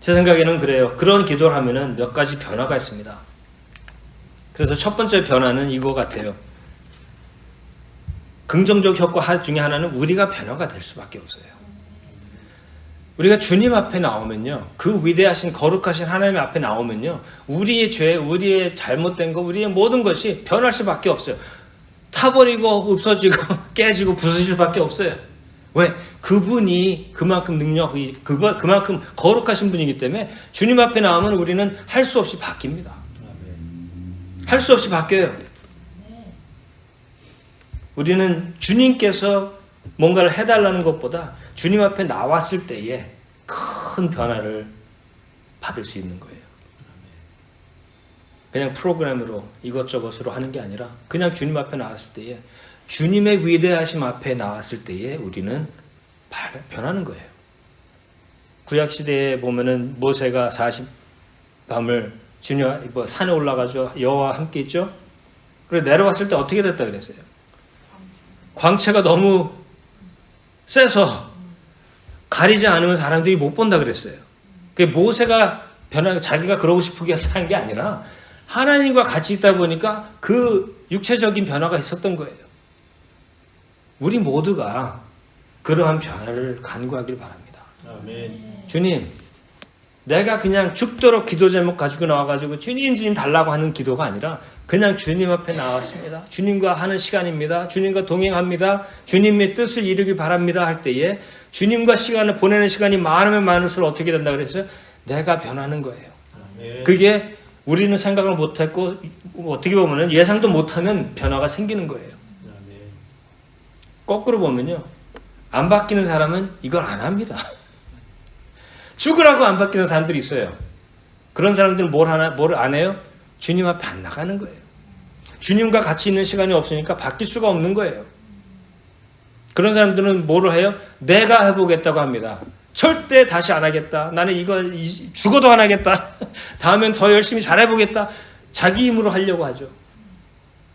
제 생각에는 그래요. 그런 기도를 하면은 몇 가지 변화가 있습니다. 그래서 첫 번째 변화는 이거 같아요. 긍정적 효과 중에 하나는 우리가 변화가 될 수밖에 없어요. 우리가 주님 앞에 나오면요, 그 위대하신 거룩하신 하나님 앞에 나오면요, 우리의 죄, 우리의 잘못된 거, 우리의 모든 것이 변할 수밖에 없어요. 타버리고 없어지고 깨지고 부서질 수밖에 없어요. 왜? 그분이 그만큼 그만큼 거룩하신 분이기 때문에 주님 앞에 나오면 우리는 할 수 없이 바뀝니다. 할 수 없이 바뀌어요. 우리는 주님께서 뭔가를 해달라는 것보다 주님 앞에 나왔을 때에 큰 변화를 받을 수 있는 거예요. 그냥 프로그램으로 이것저것으로 하는 게 아니라 그냥 주님 앞에 나왔을 때에, 주님의 위대하심 앞에 나왔을 때에 우리는 변하는 거예요. 구약시대에 보면은 모세가 40밤을 산에 올라가죠. 여호와와 함께 있죠. 그리고 내려왔을 때 어떻게 됐다 그랬어요? 광채가 너무 세서 가리지 않으면 사람들이 못 본다 그랬어요. 모세가 자기가 그러고 싶게 한 게 아니라 하나님과 같이 있다 보니까 그 육체적인 변화가 있었던 거예요. 우리 모두가 그러한 변화를 간구하길 바랍니다. 아멘. 주님, 내가 그냥 죽도록 기도 제목 가지고 나와가지고 주님 달라고 하는 기도가 아니라 그냥 주님 앞에 나왔습니다. 주님과 하는 시간입니다. 주님과 동행합니다. 주님의 뜻을 이루기 바랍니다 할 때에 주님과 시간을 보내는 시간이 많으면 많을수록 어떻게 된다 그랬어요? 내가 변하는 거예요. 아멘. 그게 우리는 생각을 못했고 어떻게 보면 예상도 못하는 변화가 생기는 거예요. 아멘. 거꾸로 보면요, 안 바뀌는 사람은 이걸 안 합니다. 죽으라고 안 바뀌는 사람들이 있어요. 그런 사람들은 뭘 안 해요? 주님 앞에 안 나가는 거예요. 주님과 같이 있는 시간이 없으니까 바뀔 수가 없는 거예요. 그런 사람들은 뭐를 해요? 내가 해보겠다고 합니다. 절대 다시 안 하겠다. 나는 이거 죽어도 안 하겠다. 다음엔 더 열심히 잘해보겠다. 자기 힘으로 하려고 하죠.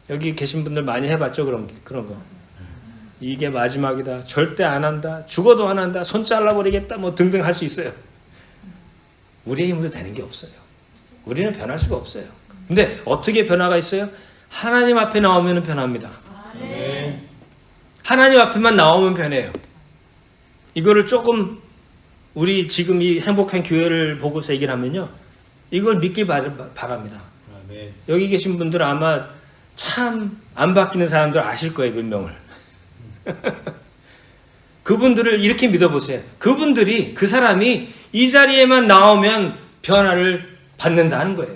여기 계신 분들 많이 해봤죠? 그런 거. 이게 마지막이다. 절대 안 한다. 죽어도 안 한다. 손 잘라버리겠다. 뭐 등등 할 수 있어요. 우리의 힘으로 되는 게 없어요. 우리는 변할 수가 없어요. 근데 어떻게 변화가 있어요? 하나님 앞에 나오면 변합니다. 아멘. 하나님 앞에만 나오면 변해요. 이거를 조금 우리 지금 이 행복한 교회를 보고서 얘기를 하면요, 이걸 믿기 바랍니다. 아멘. 여기 계신 분들은 아마 참 안 바뀌는 사람들 아실 거예요, 몇 명을. 그분들을 이렇게 믿어보세요. 그 사람이 이 자리에만 나오면 변화를 받는다는 거예요.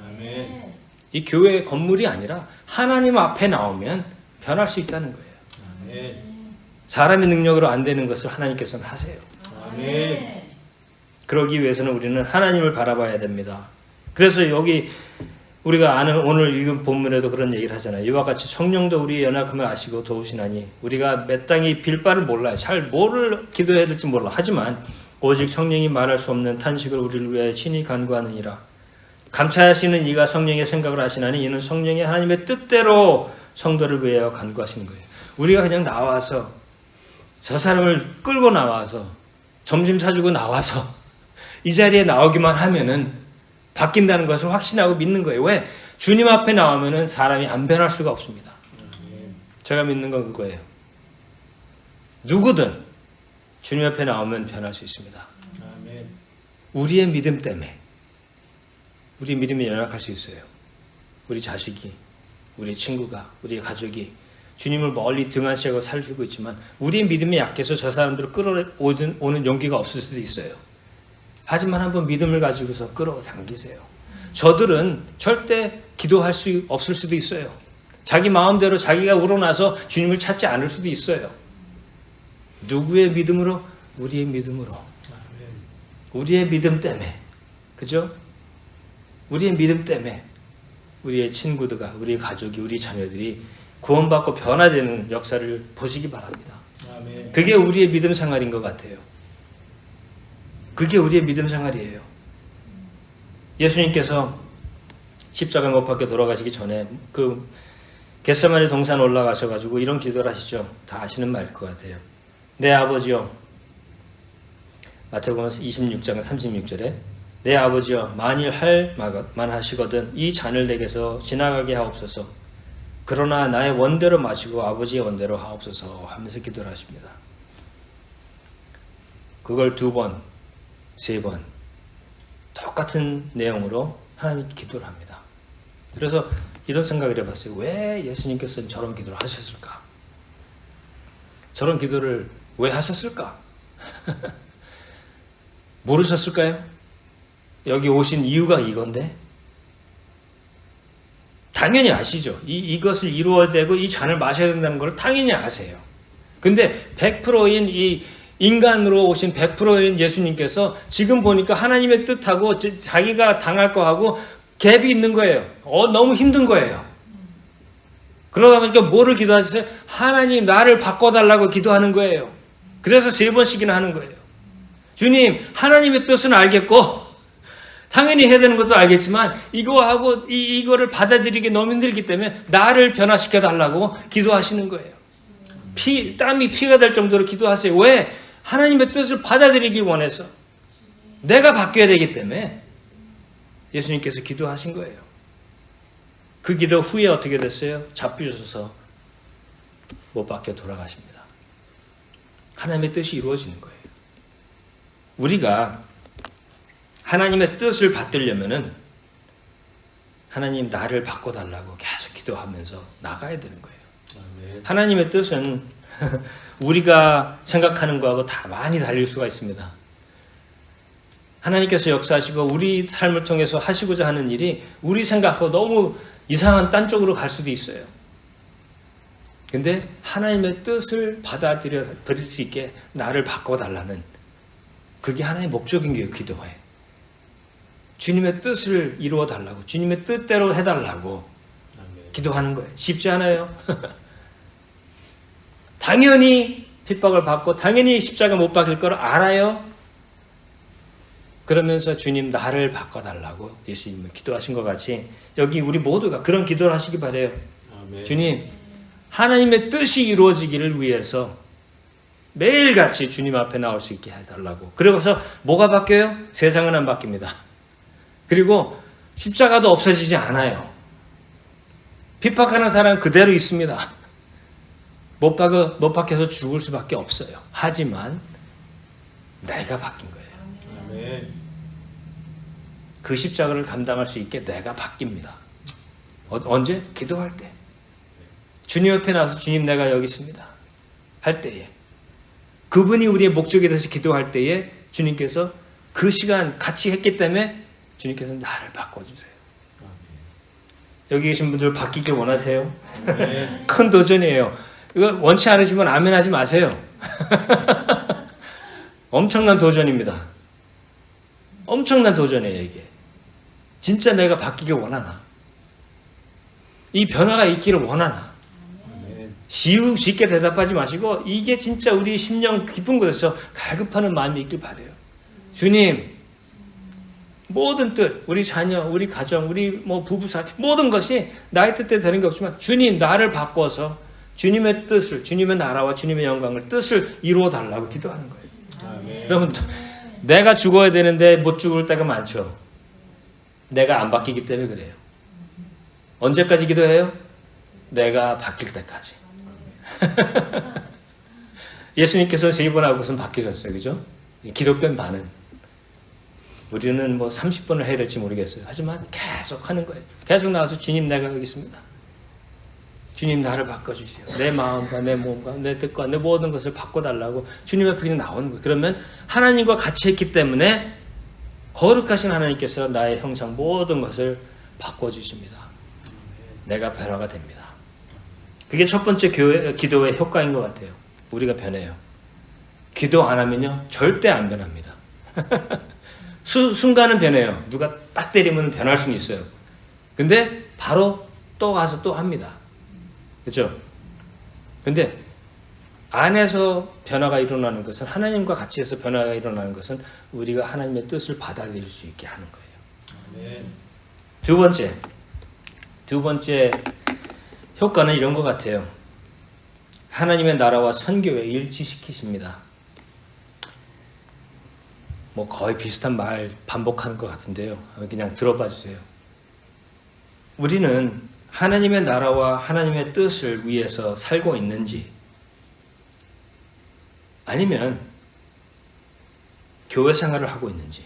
아멘. 이 교회 건물이 아니라 하나님 앞에 나오면 변할 수 있다는 거예요. 아멘. 사람의 능력으로 안 되는 것을 하나님께서는 하세요. 아멘. 그러기 위해서는 우리는 하나님을 바라봐야 됩니다. 그래서 여기 우리가 아는 오늘 읽은 본문에도 그런 얘기를 하잖아요. 이와 같이 성령도 우리의 연약함을 아시고 도우시나니 우리가 마땅히 빌 바를 몰라요. 잘 뭐를 기도해야 될지 몰라. 하지만 오직 성령이 말할 수 없는 탄식을 우리를 위하여 친히 간구하느니라. 감찰하시는 이가 성령의 생각을 하시나니 이는 성령이 하나님의 뜻대로 성도를 위하여 간구하시는 거예요. 우리가 그냥 나와서 저 사람을 끌고 나와서 점심 사주고 나와서 이 자리에 나오기만 하면은 바뀐다는 것을 확신하고 믿는 거예요. 왜? 주님 앞에 나오면은 사람이 안 변할 수가 없습니다. 제가 믿는 건 그거예요. 누구든 주님 앞에 나오면 변할 수 있습니다. 아멘. 우리의 믿음 때문에, 우리 믿음이 연약할 수 있어요. 우리 자식이, 우리 친구가, 우리 가족이 주님을 멀리 등한시하고 살고 있지만 우리의 믿음이 약해서 저 사람들을 끌어오는 용기가 없을 수도 있어요. 하지만 한번 믿음을 가지고서 끌어당기세요. 저들은 절대 기도할 수 없을 수도 있어요. 자기 마음대로 자기가 우러나서 주님을 찾지 않을 수도 있어요. 누구의 믿음으로? 우리의 믿음으로. 아멘. 우리의 믿음 때문에. 그죠? 우리의 믿음 때문에 우리의 친구들과 우리의 가족이, 우리 자녀들이 구원받고 변화되는 역사를 보시기 바랍니다. 아멘. 그게 우리의 믿음 생활인 것 같아요. 그게 우리의 믿음 생활이에요. 예수님께서 십자가 못 박혀 돌아가시기 전에 그 겟세마네 동산 올라가셔가지고 이런 기도를 하시죠. 다 아시는 말일 것 같아요. 내 아버지여, 마태복음 26장 36절에 내 아버지여 만일 할 만하시거든 이 잔을 내게서 지나가게 하옵소서. 그러나 나의 원대로 마시고 아버지의 원대로 하옵소서 하면서 기도를 하십니다. 그걸 2번, 3번 똑같은 내용으로 하나님께 기도를 합니다. 그래서 이런 생각을 해봤어요. 왜 예수님께서는 저런 기도를 하셨을까? 저런 기도를 왜 하셨을까? 모르셨을까요? 여기 오신 이유가 이건데 당연히 아시죠. 이것을 이루어야 되고 이 잔을 마셔야 된다는 걸 당연히 아세요. 근데 100%인 이 인간으로 오신 100%인 예수님께서 지금 보니까 하나님의 뜻하고 자기가 당할 거하고 갭이 있는 거예요. 너무 힘든 거예요. 그러다 보니까 뭐를 기도하셨어요? 하나님 나를 바꿔달라고 기도하는 거예요. 그래서 3번씩이나 하는 거예요. 주님 하나님의 뜻은 알겠고 당연히 해야 되는 것도 알겠지만 이거하고 이거를 받아들이기 너무 힘들기 때문에 나를 변화시켜 달라고 기도하시는 거예요. 땀이 피가 될 정도로 기도하세요. 왜? 하나님의 뜻을 받아들이기 원해서 내가 바뀌어야 되기 때문에 예수님께서 기도하신 거예요. 그 기도 후에 어떻게 됐어요? 잡히셔서 못 박혀 돌아가십니다. 하나님의 뜻이 이루어지는 거예요. 우리가 하나님의 뜻을 받들려면은 하나님 나를 바꿔달라고 계속 기도하면서 나가야 되는 거예요. 아멘. 하나님의 뜻은 우리가 생각하는 거하고 다 많이 달릴 수가 있습니다. 하나님께서 역사하시고 우리 삶을 통해서 하시고자 하는 일이 우리 생각하고 너무 이상한 딴 쪽으로 갈 수도 있어요. 근데 하나님의 뜻을 받아들일 수 있게 나를 바꿔달라는 그게 하나님의 목적인 거예요. 기도에. 주님의 뜻을 이루어 달라고 주님의 뜻대로 해달라고 아멘. 기도하는 거예요. 쉽지 않아요. 당연히 핍박을 받고 당연히 십자가 못 박힐 걸 알아요. 그러면서 주님 나를 바꿔달라고 예수님은 기도하신 것 같이 여기 우리 모두가 그런 기도를 하시기 바래요. 아멘. 주님 하나님의 뜻이 이루어지기를 위해서 매일같이 주님 앞에 나올 수 있게 해달라고. 그러고서 뭐가 바뀌어요? 세상은 안 바뀝니다. 그리고 십자가도 없어지지 않아요. 핍박하는 사람은 그대로 있습니다. 못 박혀서 죽을 수밖에 없어요. 하지만 내가 바뀐 거예요. 아멘. 그 십자가를 감당할 수 있게 내가 바뀝니다. 언제? 기도할 때. 주님 옆에 나서 주님 내가 여기 있습니다. 할 때에. 그분이 우리의 목적에 대해서 기도할 때에 주님께서 그 시간 같이 했기 때문에 주님께서 나를 바꿔주세요. 아멘. 여기 계신 분들 바뀌길 원하세요? 아멘. 큰 도전이에요. 이거 원치 않으시면 아멘 하지 마세요. 엄청난 도전입니다. 엄청난 도전이에요, 이게. 진짜 내가 바뀌길 원하나? 이 변화가 있기를 원하나? 아멘. 쉽게 대답하지 마시고 이게 진짜 우리 심령 깊은 곳에서 갈급하는 마음이 있길 바라요. 주님, 모든 뜻, 우리 자녀, 우리 가정, 우리 부부사이 모든 것이 나의 뜻대로 되는 게 없지만 주님 나를 바꿔서 주님의 뜻을, 주님의 나라와 주님의 영광을 뜻을 이루어 달라고 기도하는 거예요. 아멘. 여러분, 내가 죽어야 되는데 못 죽을 때가 많죠. 내가 안 바뀌기 때문에 그래요. 언제까지 기도해요? 내가 바뀔 때까지. 예수님께서 3번 하고선 바뀌셨어요. 그죠? 기록된 바는. 우리는 30번을 해야 될지 모르겠어요. 하지만 계속 하는 거예요. 계속 나와서 주님 내가 여기 있습니다. 주님 나를 바꿔주세요. 내 마음과 내 몸과 내 뜻과 내 모든 것을 바꿔달라고 주님 앞에 그냥 나오는 거예요. 그러면 하나님과 같이 했기 때문에 거룩하신 하나님께서 나의 형상 모든 것을 바꿔주십니다. 내가 변화가 됩니다. 그게 첫 번째 기도의 효과인 것 같아요. 우리가 변해요. 기도 안 하면요 절대 안 변합니다. 순간은 변해요. 누가 딱 때리면 변할 수는 있어요. 근데 바로 또 가서 또 합니다. 그렇죠? 근데 안에서 변화가 일어나는 것은 하나님과 같이 해서 변화가 일어나는 것은 우리가 하나님의 뜻을 받아들일 수 있게 하는 거예요. 아멘. 두 번째 효과는 이런 것 같아요. 하나님의 나라와 선교에 일치시키십니다. 뭐 거의 비슷한 말 반복하는 것 같은데요. 그냥 들어봐 주세요. 우리는 하나님의 나라와 하나님의 뜻을 위해서 살고 있는지, 아니면 교회 생활을 하고 있는지.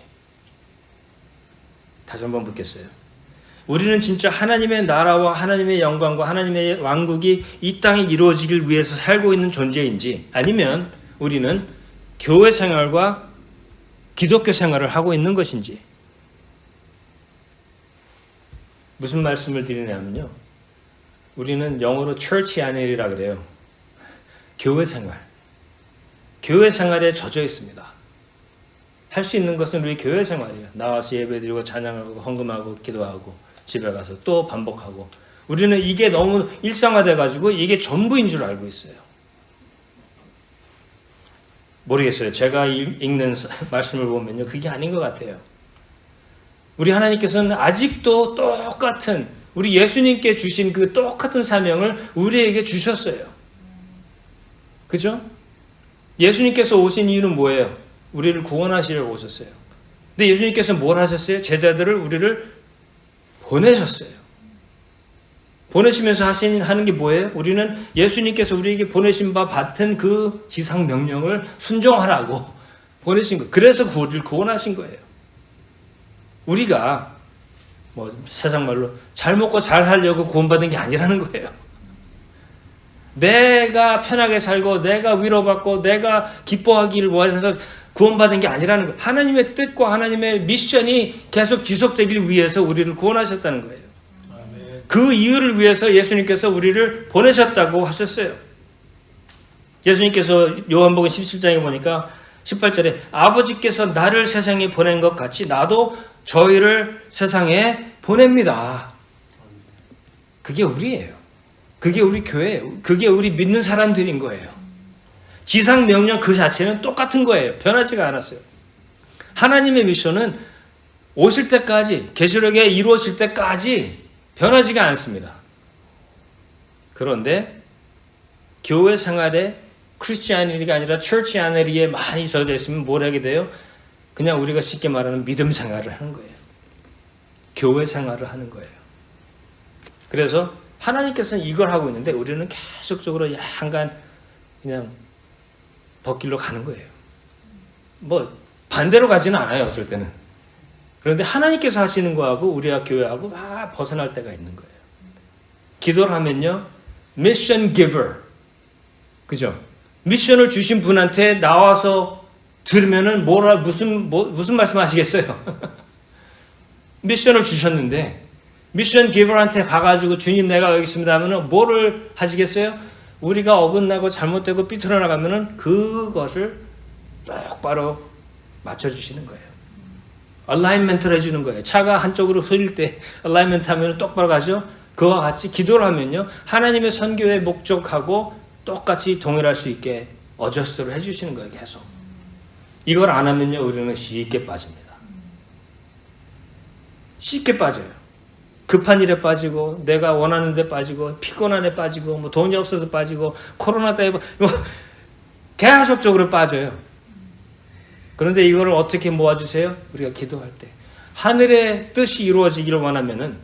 다시 한번 묻겠어요. 우리는 진짜 하나님의 나라와 하나님의 영광과 하나님의 왕국이 이 땅에 이루어지길 위해서 살고 있는 존재인지, 아니면 우리는 교회 생활과 기독교 생활을 하고 있는 것인지. 무슨 말씀을 드리냐면요, 우리는 영어로 church anel이라 그래요. 교회 생활. 교회 생활에 젖어 있습니다. 할 수 있는 것은 우리 교회 생활이에요. 나와서 예배드리고 찬양하고 헌금하고 기도하고 집에 가서 또 반복하고. 우리는 이게 너무 일상화돼 가지고 이게 전부인 줄 알고 있어요. 모르겠어요. 제가 읽는 말씀을 보면요, 그게 아닌 것 같아요. 우리 하나님께서는 아직도 똑같은, 우리 예수님께 주신 그 똑같은 사명을 우리에게 주셨어요. 그죠? 예수님께서 오신 이유는 뭐예요? 우리를 구원하시려고 오셨어요. 근데 예수님께서 뭘 하셨어요? 제자들을, 우리를 보내셨어요. 보내시면서 하는 게 뭐예요? 우리는 예수님께서 우리에게 보내신 바 같은 그 지상 명령을 순종하라고 보내신 거예요. 그래서 우리를 구원하신 거예요. 우리가 뭐 세상 말로 잘 먹고 잘 살려고 구원받은 게 아니라는 거예요. 내가 편하게 살고 내가 위로받고 내가 기뻐하기를 원해서 구원받은 게 아니라는 거예요. 하나님의 뜻과 하나님의 미션이 계속 지속되길 위해서 우리를 구원하셨다는 거예요. 그 이유를 위해서 예수님께서 우리를 보내셨다고 하셨어요. 예수님께서 요한복음 17장에 보니까 18절에 아버지께서 나를 세상에 보낸 것 같이 나도 저희를 세상에 보냅니다. 그게 우리예요. 그게 우리 교회예요. 그게 우리 믿는 사람들인 거예요. 지상 명령 그 자체는 똑같은 거예요. 변하지가 않았어요. 하나님의 미션은 오실 때까지, 계시록에 이루어질 때까지 변하지가 않습니다. 그런데 교회 생활에 크리스티아니티가 아니라 처치 아네리에 많이 젖어 있으면 뭘 하게 돼요? 그냥 우리가 쉽게 말하는 믿음 생활을 하는 거예요. 교회 생활을 하는 거예요. 그래서 하나님께서는 이걸 하고 있는데 우리는 계속적으로 약간 그냥 벗길로 가는 거예요. 뭐 반대로 가지는 않아요, 어쩔 때는. 그런데 하나님께서 하시는 거하고 우리가 교회하고 막 벗어날 때가 있는 거예요. 기도를 하면요, 미션 기버, 그죠? 미션을 주신 분한테 나와서 들으면은 무슨 말씀하시겠어요? 미션을 주셨는데 미션 기버한테 가가지고 주님 내가 여기 있습니다 하면은 뭐를 하시겠어요? 우리가 어긋나고 잘못되고 삐뚤어 나가면은 그것을 똑바로 맞춰주시는 거예요. 얼라인먼트를 해주는 거예요. 차가 한쪽으로 흐릴 때 얼라인먼트 하면 똑바로 가죠. 그와 같이 기도를 하면요, 하나님의 선교의 목적하고 똑같이 동일할 수 있게 어저스트를 해주시는 거예요. 계속. 이걸 안 하면요, 우리는 쉽게 빠집니다. 쉽게 빠져요. 급한 일에 빠지고, 내가 원하는 데 빠지고, 피곤한 데 빠지고, 뭐 돈이 없어서 빠지고, 코로나 때문에 뭐 계속적으로 빠져요. 그런데 이거를 어떻게 모아주세요? 우리가 기도할 때 하늘의 뜻이 이루어지기를 원하면은,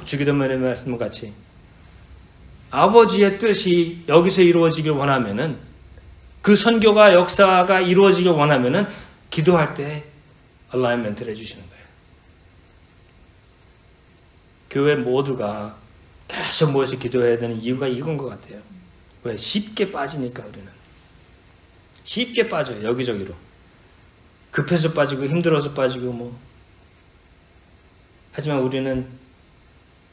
주기도문의 말씀 같이 아버지의 뜻이 여기서 이루어지길 원하면은, 그 선교가 역사가 이루어지길 원하면은 기도할 때 얼라인먼트를 해주시는 거예요. 교회 모두가 계속 모여서 기도해야 되는 이유가 이건 것 같아요. 왜? 쉽게 빠지니까. 우리는 쉽게 빠져요. 여기저기로. 급해서 빠지고 힘들어서 빠지고 뭐. 하지만 우리는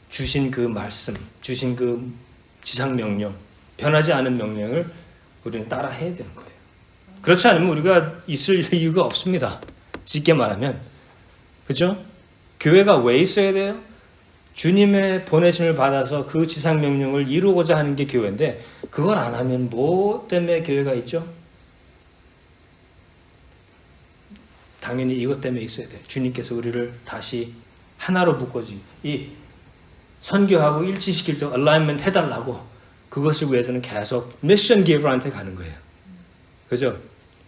주신 그 말씀, 주신 그 지상 명령, 변하지 않은 명령을 우리는 따라 해야 되는 거예요. 그렇지 않으면 우리가 있을 이유가 없습니다. 쉽게 말하면. 그죠? 교회가 왜 있어야 돼요? 주님의 보내심을 받아서 그 지상 명령을 이루고자 하는 게 교회인데, 그걸 안 하면 뭐 때문에 교회가 있죠? 당연히 이것 때문에 있어야 돼요. 주님께서 우리를 다시 하나로 묶어주기, 이 선교하고 일치시킬 때 얼라인먼트 해달라고, 그것을 위해서는 계속 미션 기버한테 가는 거예요. 그죠?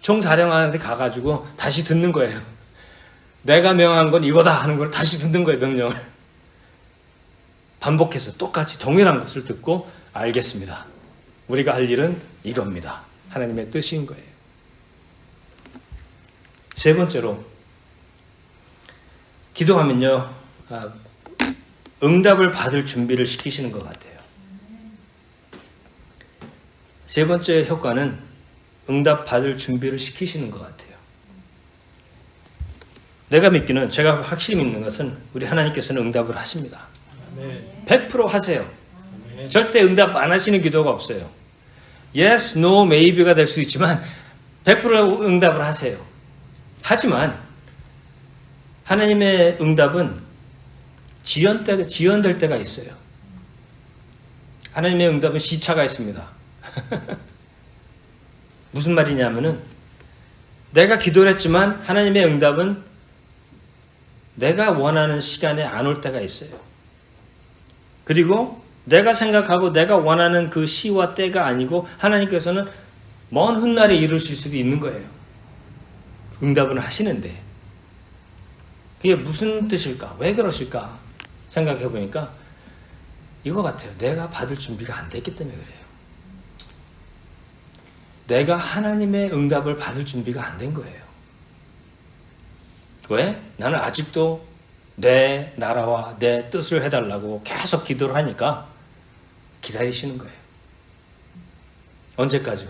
총사령관한테 가가지고 다시 듣는 거예요. 내가 명한 건 이거다 하는 걸 다시 듣는 거예요, 명령을. 반복해서 똑같이 동일한 것을 듣고 알겠습니다. 우리가 할 일은 이겁니다. 하나님의 뜻인 거예요. 세 번째로 기도하면요, 응답을 받을 준비를 시키시는 것 같아요. 세 번째 효과는 응답 받을 준비를 시키시는 것 같아요. 내가 믿기는, 제가 확실히 믿는 것은 우리 하나님께서는 응답을 하십니다. 아멘. 100% 하세요. 아멘. 절대 응답 안 하시는 기도가 없어요. Yes, no, maybe가 될 수 있지만 100% 응답을 하세요. 하지만 하나님의 응답은 지연될 때가 있어요. 하나님의 응답은 시차가 있습니다. 무슨 말이냐면은 내가 기도를 했지만 하나님의 응답은 내가 원하는 시간에 안 올 때가 있어요. 그리고 내가 생각하고 내가 원하는 그 시와 때가 아니고 하나님께서는 먼 훗날에 이루실 수도 있는 거예요. 응답은 하시는데 그게 무슨 뜻일까? 왜 그러실까? 생각해 보니까 이거 같아요. 내가 받을 준비가 안 됐기 때문에 그래요. 내가 하나님의 응답을 받을 준비가 안 된 거예요. 왜? 나는 아직도 내 나라와 내 뜻을 해달라고 계속 기도를 하니까 기다리시는 거예요. 언제까지요?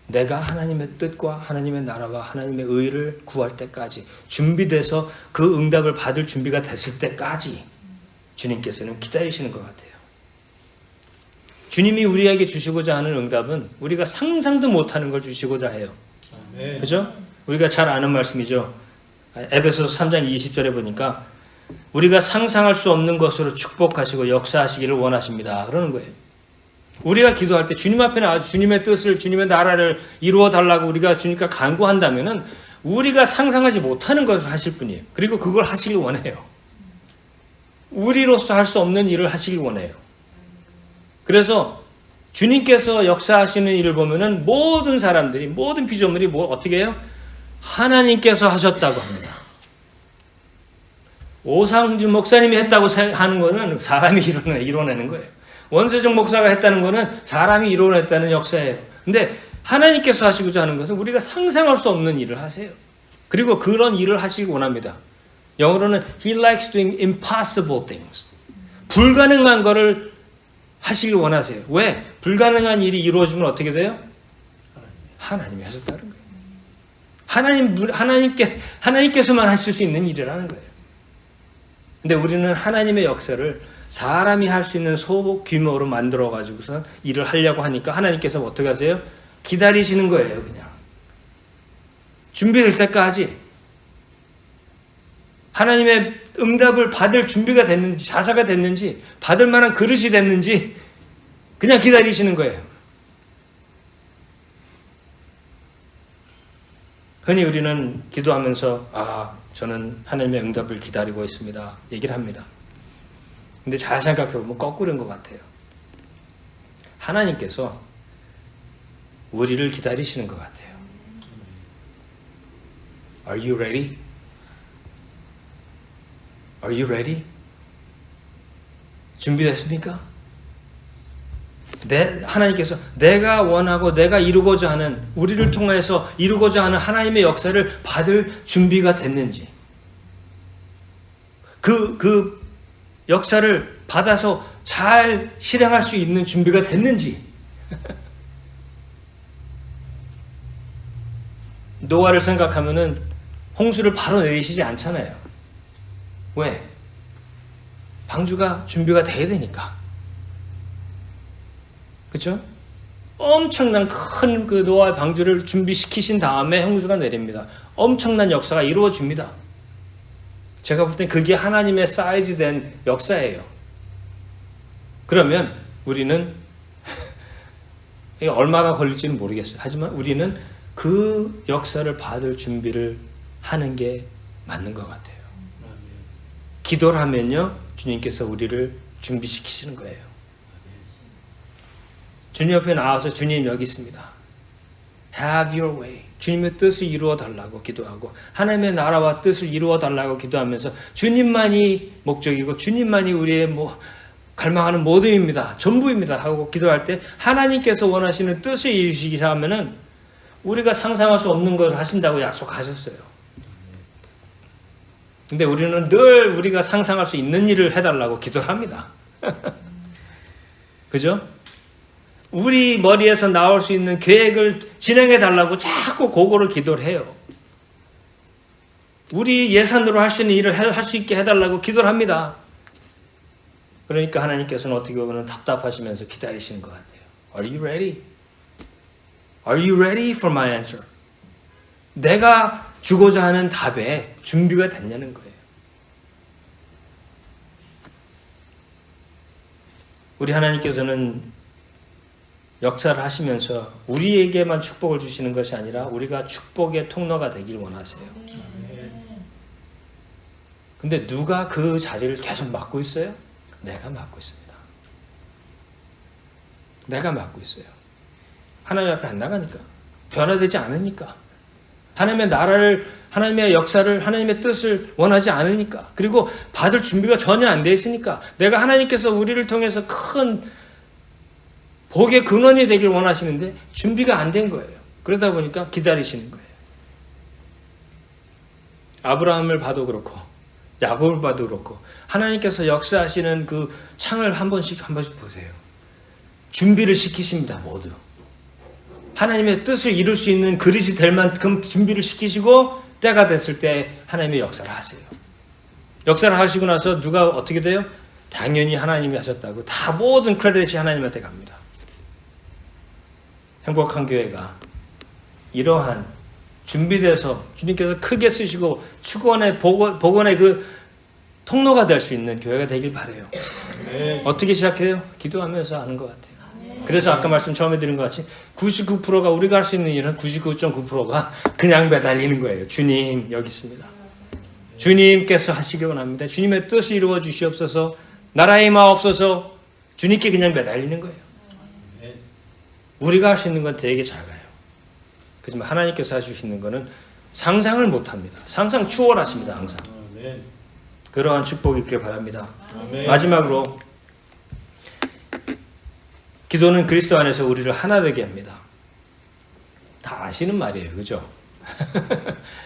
내가 하나님의 뜻과 하나님의 나라와 하나님의 의를 구할 때까지, 준비돼서 그 응답을 받을 준비가 됐을 때까지 주님께서는 기다리시는 것 같아요. 주님이 우리에게 주시고자 하는 응답은 우리가 상상도 못하는 걸 주시고자 해요. 아멘. 그죠? 우리가 잘 아는 말씀이죠. 에베소서 3장 20절에 보니까 우리가 상상할 수 없는 것으로 축복하시고 역사하시기를 원하십니다. 그러는 거예요. 우리가 기도할 때 주님 앞에 나와서 주님의 뜻을, 주님의 나라를 이루어 달라고 우리가 주님께 간구한다면은 우리가 상상하지 못하는 것을 하실 분이에요. 그리고 그걸 하시길 원해요. 우리로서 할 수 없는 일을 하시길 원해요. 그래서 주님께서 역사하시는 일을 보면은 모든 사람들이, 모든 피조물이 어떻게 해요? 하나님께서 하셨다고 합니다. 오상준 목사님이 했다고 하는 거는 사람이 이뤄내는 거예요. 원세종 목사가 했다는 거는 사람이 이뤄냈다는 역사예요. 근데 하나님께서 하시고자 하는 것은 우리가 상상할 수 없는 일을 하세요. 그리고 그런 일을 하시기 원합니다. 영어로는 He likes doing impossible things. 불가능한 거를 하시길 원하세요. 왜? 불가능한 일이 이루어지면 어떻게 돼요? 하나님이 하셨다는 거예요. 하나님께서만 하실 수 있는 일이라는 거예요. 근데 우리는 하나님의 역사를 사람이 할 수 있는 소규모로 만들어 가지고서 일을 하려고 하니까 하나님께서 어떻게 하세요? 기다리시는 거예요, 그냥. 준비될 때까지. 하나님의 응답을 받을 준비가 됐는지, 자세가 됐는지, 받을 만한 그릇이 됐는지 그냥 기다리시는 거예요. 흔히 우리는 기도하면서 저는 하나님의 응답을 기다리고 있습니다. 얘기를 합니다. 근데 잘 생각해보면 거꾸로인 것 같아요. 하나님께서 우리를 기다리시는 것 같아요. Are you ready? Are you ready? 준비됐습니까? 하나님께서 내가 원하고 내가 이루고자 하는, 우리를 통해서 이루고자 하는 하나님의 역사를 받을 준비가 됐는지, 그 역사를 받아서 잘 실행할 수 있는 준비가 됐는지. 노아를 생각하면은 홍수를 바로 내리시지 않잖아요. 왜? 방주가 준비가 돼야 되니까. 그렇죠? 엄청난 큰 그 노아의 방주를 준비시키신 다음에 홍수가 내립니다. 엄청난 역사가 이루어집니다. 제가 볼 땐 그게 하나님의 사이즈된 역사예요. 그러면 우리는 얼마가 걸릴지는 모르겠어요. 하지만 우리는 그 역사를 받을 준비를 하는 게 맞는 것 같아요. 기도를 하면요, 주님께서 우리를 준비시키시는 거예요. 주님 옆에 나와서 주님 여기 있습니다. Have your way. 주님의 뜻을 이루어 달라고 기도하고 하나님의 나라와 뜻을 이루어 달라고 기도하면서 주님만이 목적이고 주님만이 우리의 갈망하는 모든입니다. 전부입니다. 하고 기도할 때 하나님께서 원하시는 뜻을 이루시기 시작하면은 우리가 상상할 수 없는 것을 하신다고 약속하셨어요. 근데 우리는 늘 우리가 상상할 수 있는 일을 해달라고 기도를 합니다. 그죠? 우리 머리에서 나올 수 있는 계획을 진행해 달라고 자꾸 그거를 기도를 해요. 우리 예산으로 할 수 있는 일을 할 수 있게 해달라고 기도를 합니다. 그러니까 하나님께서는 어떻게 보면 답답하시면서 기다리시는 것 같아요. Are you ready? Are you ready for my answer? 내가 주고자 하는 답에 준비가 됐냐는 거예요. 우리 하나님께서는 역사를 하시면서 우리에게만 축복을 주시는 것이 아니라 우리가 축복의 통로가 되길 원하세요. 근데 누가 그 자리를 계속 맡고 있어요? 내가 맡고 있습니다. 내가 맡고 있어요. 하나님 앞에 안 나가니까. 변화되지 않으니까. 하나님의 나라를, 하나님의 역사를, 하나님의 뜻을 원하지 않으니까. 그리고 받을 준비가 전혀 안 돼 있으니까. 내가 하나님께서 우리를 통해서 큰 복의 근원이 되길 원하시는데 준비가 안 된 거예요. 그러다 보니까 기다리시는 거예요. 아브라함을 봐도 그렇고 야곱을 봐도 그렇고 하나님께서 역사하시는 그 창을 한 번씩 보세요. 준비를 시키십니다. 모두. 하나님의 뜻을 이룰 수 있는 그릇이 될 만큼 준비를 시키시고 때가 됐을 때 하나님의 역사를 하세요. 역사를 하시고 나서 누가 어떻게 돼요? 당연히 하나님이 하셨다고 다 모든 크레딧이 하나님한테 갑니다. 행복한 교회가 이러한 준비돼서 주님께서 크게 쓰시고 축원의 복원의 그 통로가 될 수 있는 교회가 되길 바라요. 네. 어떻게 시작해요? 기도하면서 하는 것 같아요. 그래서 아까 말씀 처음에 드린 것 같이 99%가 우리가 할 수 있는 일은 99.9%가 그냥 매달리는 거예요. 주님 여기 있습니다. 주님께서 하시기 원합니다. 주님의 뜻을 이루어 주시옵소서. 나라의 임하옵소서. 주님께 그냥 매달리는 거예요. 우리가 할 수 있는 건 되게 작아요. 그렇지만 하나님께서 하실 수 있는 거는 상상을 못합니다. 상상 추월하십니다. 항상. 아멘. 그러한 축복이 있길 바랍니다. 아멘. 마지막으로 기도는 그리스도 안에서 우리를 하나 되게 합니다. 다 아시는 말이에요. 그죠?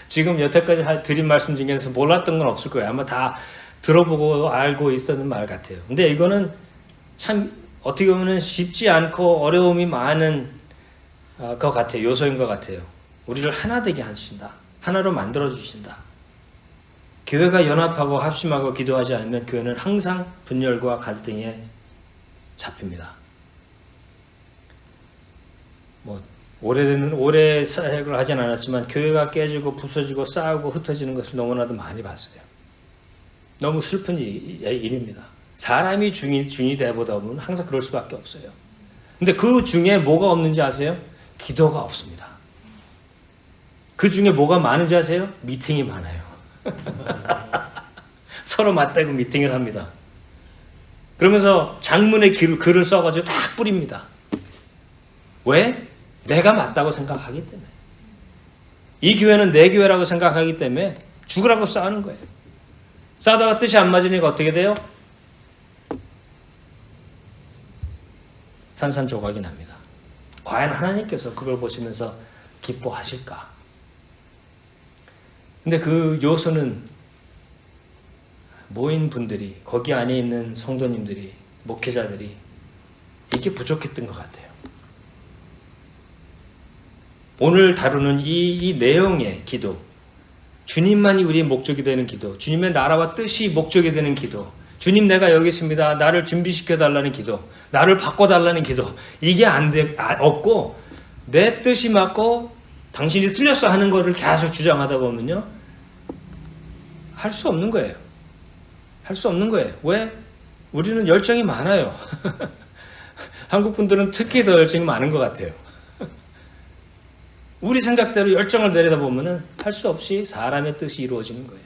지금 여태까지 드린 말씀 중에서 몰랐던 건 없을 거예요. 아마 다 들어보고 알고 있었던 말 같아요. 근데 이거는 참 어떻게 보면 쉽지 않고 어려움이 많은 것 같아요. 요소인 것 같아요. 우리를 하나 되게 하신다. 하나로 만들어 주신다. 교회가 연합하고 합심하고 기도하지 않으면 교회는 항상 분열과 갈등에 잡힙니다. 오래 사역을 하진 않았지만 교회가 깨지고 부서지고 싸우고 흩어지는 것을 너무나도 많이 봤어요. 너무 슬픈 일입니다. 사람이 중이 되보다 보면 항상 그럴 수밖에 없어요. 근데 그 중에 뭐가 없는지 아세요? 기도가 없습니다. 그 중에 뭐가 많은지 아세요? 미팅이 많아요. 서로 맞대고 미팅을 합니다. 그러면서 장문의 글을 써가지고 다 뿌립니다. 왜? 내가 맞다고 생각하기 때문에. 이 교회는 내 교회라고 생각하기 때문에 죽으라고 싸우는 거예요. 싸다가 뜻이 안 맞으니까 어떻게 돼요? 산산조각이 납니다. 과연 하나님께서 그걸 보시면서 기뻐하실까? 근데 그 요소는 모인 분들이, 거기 안에 있는 성도님들이, 목회자들이 이게 부족했던 것 같아요. 오늘 다루는 이 내용의 기도, 주님만이 우리의 목적이 되는 기도, 주님의 나라와 뜻이 목적이 되는 기도, 주님 내가 여기 있습니다. 나를 준비시켜 달라는 기도, 나를 바꿔달라는 기도, 이게 없고 내 뜻이 맞고 당신이 틀렸어 하는 거를 계속 주장하다 보면요, 할 수 없는 거예요. 할 수 없는 거예요. 왜? 우리는 열정이 많아요. 한국 분들은 특히 더 열정이 많은 것 같아요. 우리 생각대로 열정을 내려다 보면은 할 수 없이 사람의 뜻이 이루어지는 거예요.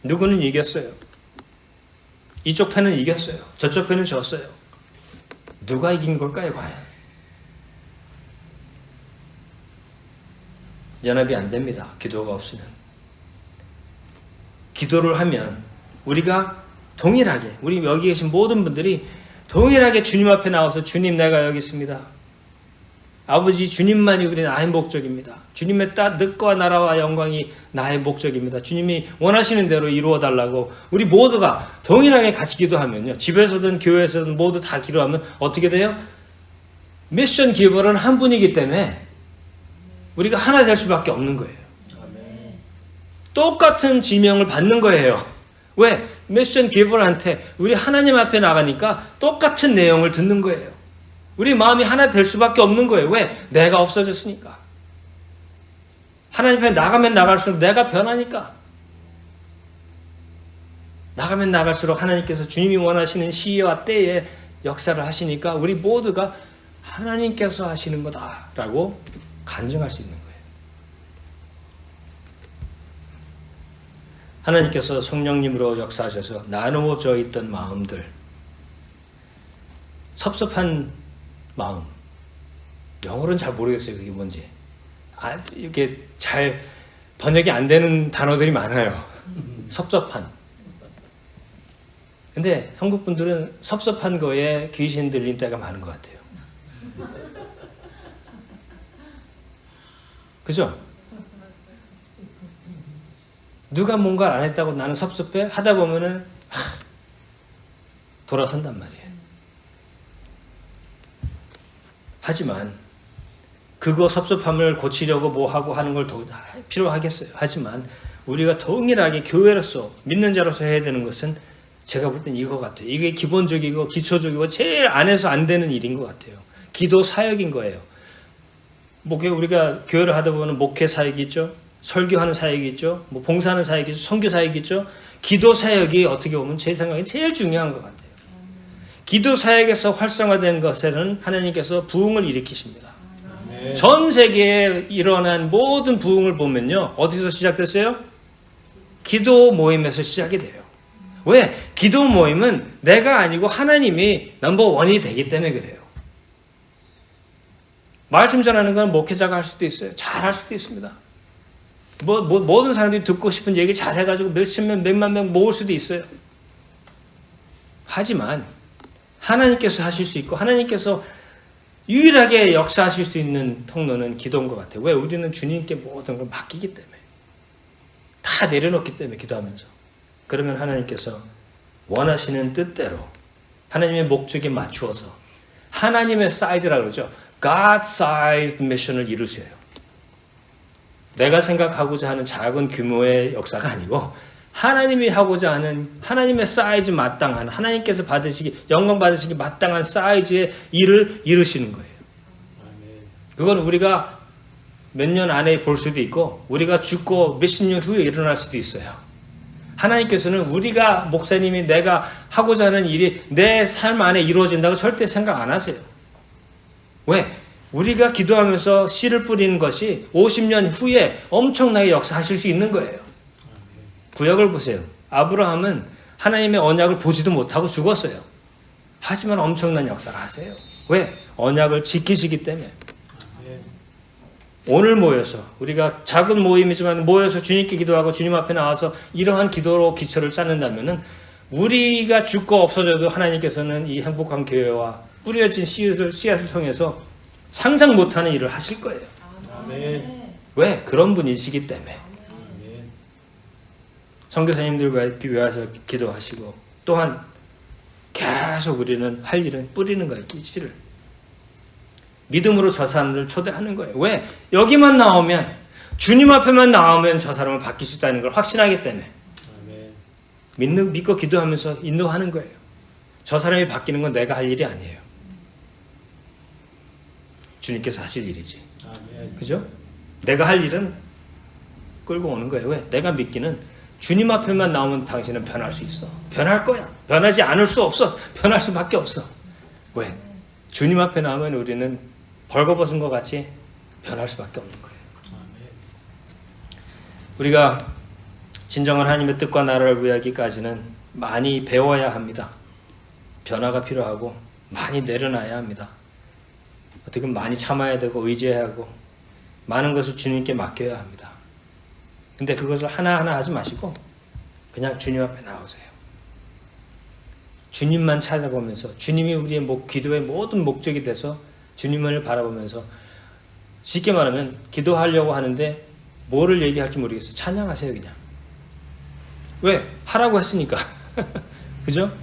누구는 이겼어요. 이쪽 편은 이겼어요. 저쪽 편은 졌어요. 누가 이긴 걸까요, 과연? 연합이 안 됩니다. 기도가 없으면. 기도를 하면 우리가 동일하게, 우리 여기 계신 모든 분들이 동일하게 주님 앞에 나와서 주님 내가 여기 있습니다. 아버지 주님만이 우리 나의 목적입니다. 주님의 뜻과 나라와 영광이 나의 목적입니다. 주님이 원하시는 대로 이루어 달라고 우리 모두가 동일하게 같이 기도하면요. 집에서든 교회에서든 모두 다 기도하면 어떻게 돼요? 미션 기버는 한 분이기 때문에 우리가 하나 될 수밖에 없는 거예요. 똑같은 지명을 받는 거예요. 왜? 미션 기버한테 우리 하나님 앞에 나가니까 똑같은 내용을 듣는 거예요. 우리 마음이 하나 될 수밖에 없는 거예요. 왜? 내가 없어졌으니까. 하나님 앞에 나가면 나갈수록 내가 변하니까. 나가면 나갈수록 하나님께서 주님이 원하시는 시와 때에 역사를 하시니까 우리 모두가 하나님께서 하시는 거다라고 간증할 수 있는 거예요. 하나님께서 성령님으로 역사하셔서 나누어져 있던 마음들, 섭섭한 마음, 영어로는 잘 모르겠어요. 그게 뭔지. 이게 잘 번역이 안 되는 단어들이 많아요. 섭섭한. 근데 한국 분들은 섭섭한 거에 귀신 들린 때가 많은 것 같아요. 그죠? 누가 뭔가를 안 했다고 나는 섭섭해? 하다 보면은 돌아선단 말이에요. 하지만 그거 섭섭함을 고치려고 뭐 하고 하는 걸 더 필요하겠어요. 하지만 우리가 동일하게 교회로서 믿는 자로서 해야 되는 것은 제가 볼 땐 이거 같아요. 이게 기본적이고 기초적이고 제일 안 해서 안 되는 일인 것 같아요. 기도 사역인 거예요. 목회 우리가 교회를 하다 보면 목회 사역이 있죠. 설교하는 사역이 있죠. 뭐 봉사하는 사역이 있죠. 선교 사역이 있죠. 기도 사역이 어떻게 보면 제 생각에 제일 중요한 것 같아요. 기도 사역에서 활성화된 것에는 하나님께서 부흥을 일으키십니다. 아멘. 전 세계에 일어난 모든 부흥을 보면요. 어디서 시작됐어요? 기도 모임에서 시작이 돼요. 왜? 기도 모임은 내가 아니고 하나님이 넘버원이 되기 때문에 그래요. 말씀 전하는 건 목회자가 할 수도 있어요. 잘 할 수도 있습니다. 모든 사람들이 듣고 싶은 얘기 잘 해가지고 몇십 명, 몇만 명 모을 수도 있어요. 하지만 하나님께서 하실 수 있고 하나님께서 유일하게 역사하실 수 있는 통로는 기도인 것 같아요. 왜? 우리는 주님께 모든 걸 맡기기 때문에. 다 내려놓기 때문에 기도하면서. 그러면 하나님께서 원하시는 뜻대로 하나님의 목적에 맞추어서 하나님의 사이즈라고 그러죠. God-sized mission을 이루셔요. 내가 생각하고자 하는 작은 규모의 역사가 아니고 하나님이 하고자 하는 하나님의 사이즈 마땅한 하나님께서 받으시기 영광 받으시기 마땅한 사이즈의 일을 이루시는 거예요. 그건 우리가 몇 년 안에 볼 수도 있고 우리가 죽고 몇십 년 후에 일어날 수도 있어요. 하나님께서는 우리가 목사님이 내가 하고자 하는 일이 내 삶 안에 이루어진다고 절대 생각 안 하세요. 왜? 우리가 기도하면서 씨를 뿌리는 것이 50년 후에 엄청나게 역사하실 수 있는 거예요. 구약을 보세요. 아브라함은 하나님의 언약을 보지도 못하고 죽었어요. 하지만 엄청난 역사를 하세요. 왜? 언약을 지키시기 때문에. 오늘 모여서 우리가 작은 모임이지만 모여서 주님께 기도하고 주님 앞에 나와서 이러한 기도로 기초를 쌓는다면은 우리가 죽고 없어져도 하나님께서는 이 행복한 교회와 뿌려진 씨앗을 통해서 상상 못하는 일을 하실 거예요. 아멘. 왜? 그런 분이시기 때문에. 아멘. 선교사님들과 비교해서 기도하시고 또한 계속 우리는 할 일은 뿌리는 거예요. 씨를. 믿음으로 저 사람들을 초대하는 거예요. 왜? 여기만 나오면 주님 앞에만 나오면 저 사람을 바뀔 수 있다는 걸 확신하기 때문에 믿고 기도하면서 인도하는 거예요. 저 사람이 바뀌는 건 내가 할 일이 아니에요. 주님께서 하실 일이지. 아멘. 그죠? 내가 할 일은 끌고 오는 거예요. 왜? 내가 믿기는 주님 앞에만 나오면 당신은 변할 수 있어. 변할 거야. 변하지 않을 수 없어. 변할 수밖에 없어. 왜? 주님 앞에 나오면 우리는 벌거벗은 것 같이 변할 수밖에 없는 거예요. 우리가 진정한 하나님의 뜻과 나라를 구하기까지는 많이 배워야 합니다. 변화가 필요하고 많이 내려놔야 합니다. 어떻게 보면 많이 참아야 되고 의지해야 하고 많은 것을 주님께 맡겨야 합니다. 근데 그것을 하나하나 하지 마시고 그냥 주님 앞에 나오세요. 주님만 찾아보면서 주님이 우리의 기도의 모든 목적이 돼서 주님을 바라보면서 쉽게 말하면 기도하려고 하는데 뭐를 얘기할지 모르겠어요. 찬양하세요 그냥. 왜? 하라고 했으니까. 그죠?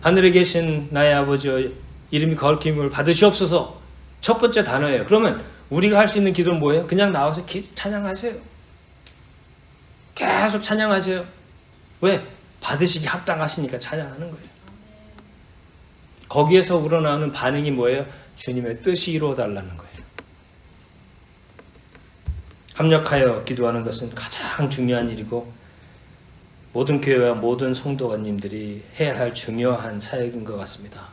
하늘에 계신 나의 아버지여 이름이 거룩힘을 받으시옵소서 첫 번째 단어예요. 그러면 우리가 할 수 있는 기도는 뭐예요? 그냥 나와서 찬양하세요. 계속 찬양하세요. 왜? 받으시기 합당하시니까 찬양하는 거예요. 거기에서 우러나오는 반응이 뭐예요? 주님의 뜻이 이루어달라는 거예요. 합력하여 기도하는 것은 가장 중요한 일이고 모든 교회와 모든 성도관님들이 해야 할 중요한 사역인 것 같습니다.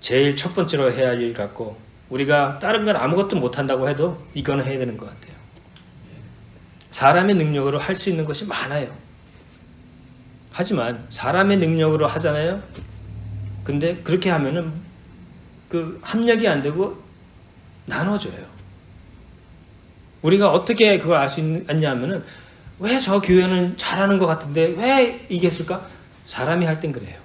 제일 첫 번째로 해야 할 일 같고 우리가 다른 건 아무것도 못한다고 해도 이거는 해야 되는 것 같아요. 사람의 능력으로 할 수 있는 것이 많아요. 하지만 사람의 능력으로 하잖아요. 근데 그렇게 하면은 그 합력이 안 되고 나눠져요. 우리가 어떻게 그걸 알 수 있냐면은 왜 저 교회는 잘하는 것 같은데 왜 이겼을까? 사람이 할 땐 그래요.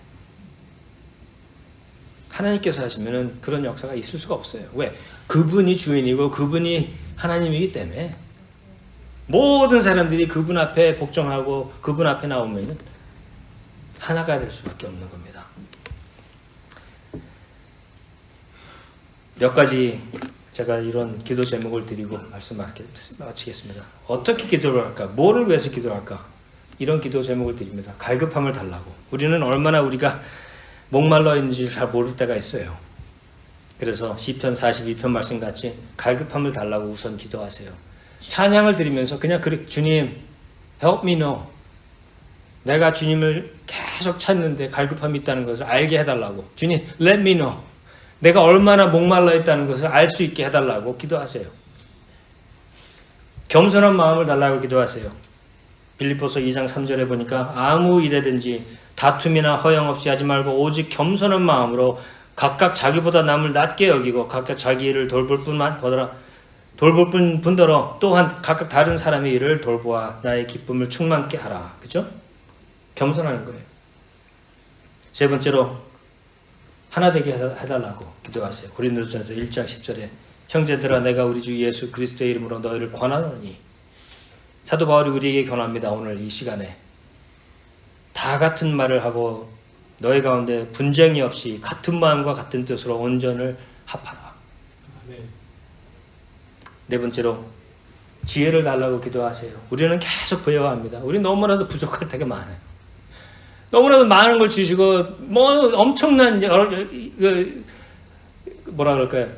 하나님께서 하시면은 그런 역사가 있을 수가 없어요. 왜? 그분이 주인이고 그분이 하나님이기 때문에 모든 사람들이 그분 앞에 복종하고 그분 앞에 나오면은 하나가 될 수밖에 없는 겁니다. 몇 가지 제가 이런 기도 제목을 드리고 말씀 마치겠습니다. 어떻게 기도를 할까? 뭐를 위해서 기도를 할까? 이런 기도 제목을 드립니다. 갈급함을 달라고. 우리는 얼마나 우리가 목말라 있는지 잘 모를 때가 있어요. 그래서 시편 42편 말씀같이 갈급함을 달라고 우선 기도하세요. 찬양을 드리면서 그냥 그래, 주님 help me know. 내가 주님을 계속 찾는데 갈급함이 있다는 것을 알게 해달라고. 주님 let me know. 내가 얼마나 목말라 있다는 것을 알 수 있게 해달라고 기도하세요. 겸손한 마음을 달라고 기도하세요. 빌립보서 2장 3절에 보니까 아무 일에든지 다툼이나 허영 없이 하지 말고 오직 겸손한 마음으로 각각 자기보다 남을 낮게 여기고 각각 자기 일을 돌볼 뿐더러 또한 각각 다른 사람의 일을 돌보아 나의 기쁨을 충만케 하라. 그죠? 겸손하는 거예요. 세 번째로 하나 되게 해달라고 기도하세요. 고린도전서 1장 10절에 형제들아 내가 우리 주 예수 그리스도의 이름으로 너희를 권하노니 사도 바울이 우리에게 권합니다. 오늘 이 시간에 다 같은 말을 하고 너희 가운데 분쟁이 없이 같은 마음과 같은 뜻으로 온전을 합하라. 네 번째로 지혜를 달라고 기도하세요. 우리는 계속 배워야 합니다. 우리 너무나도 부족할 때가 많아요. 너무나도 많은 걸 주시고 뭐 엄청난 뭐라 그럴까요?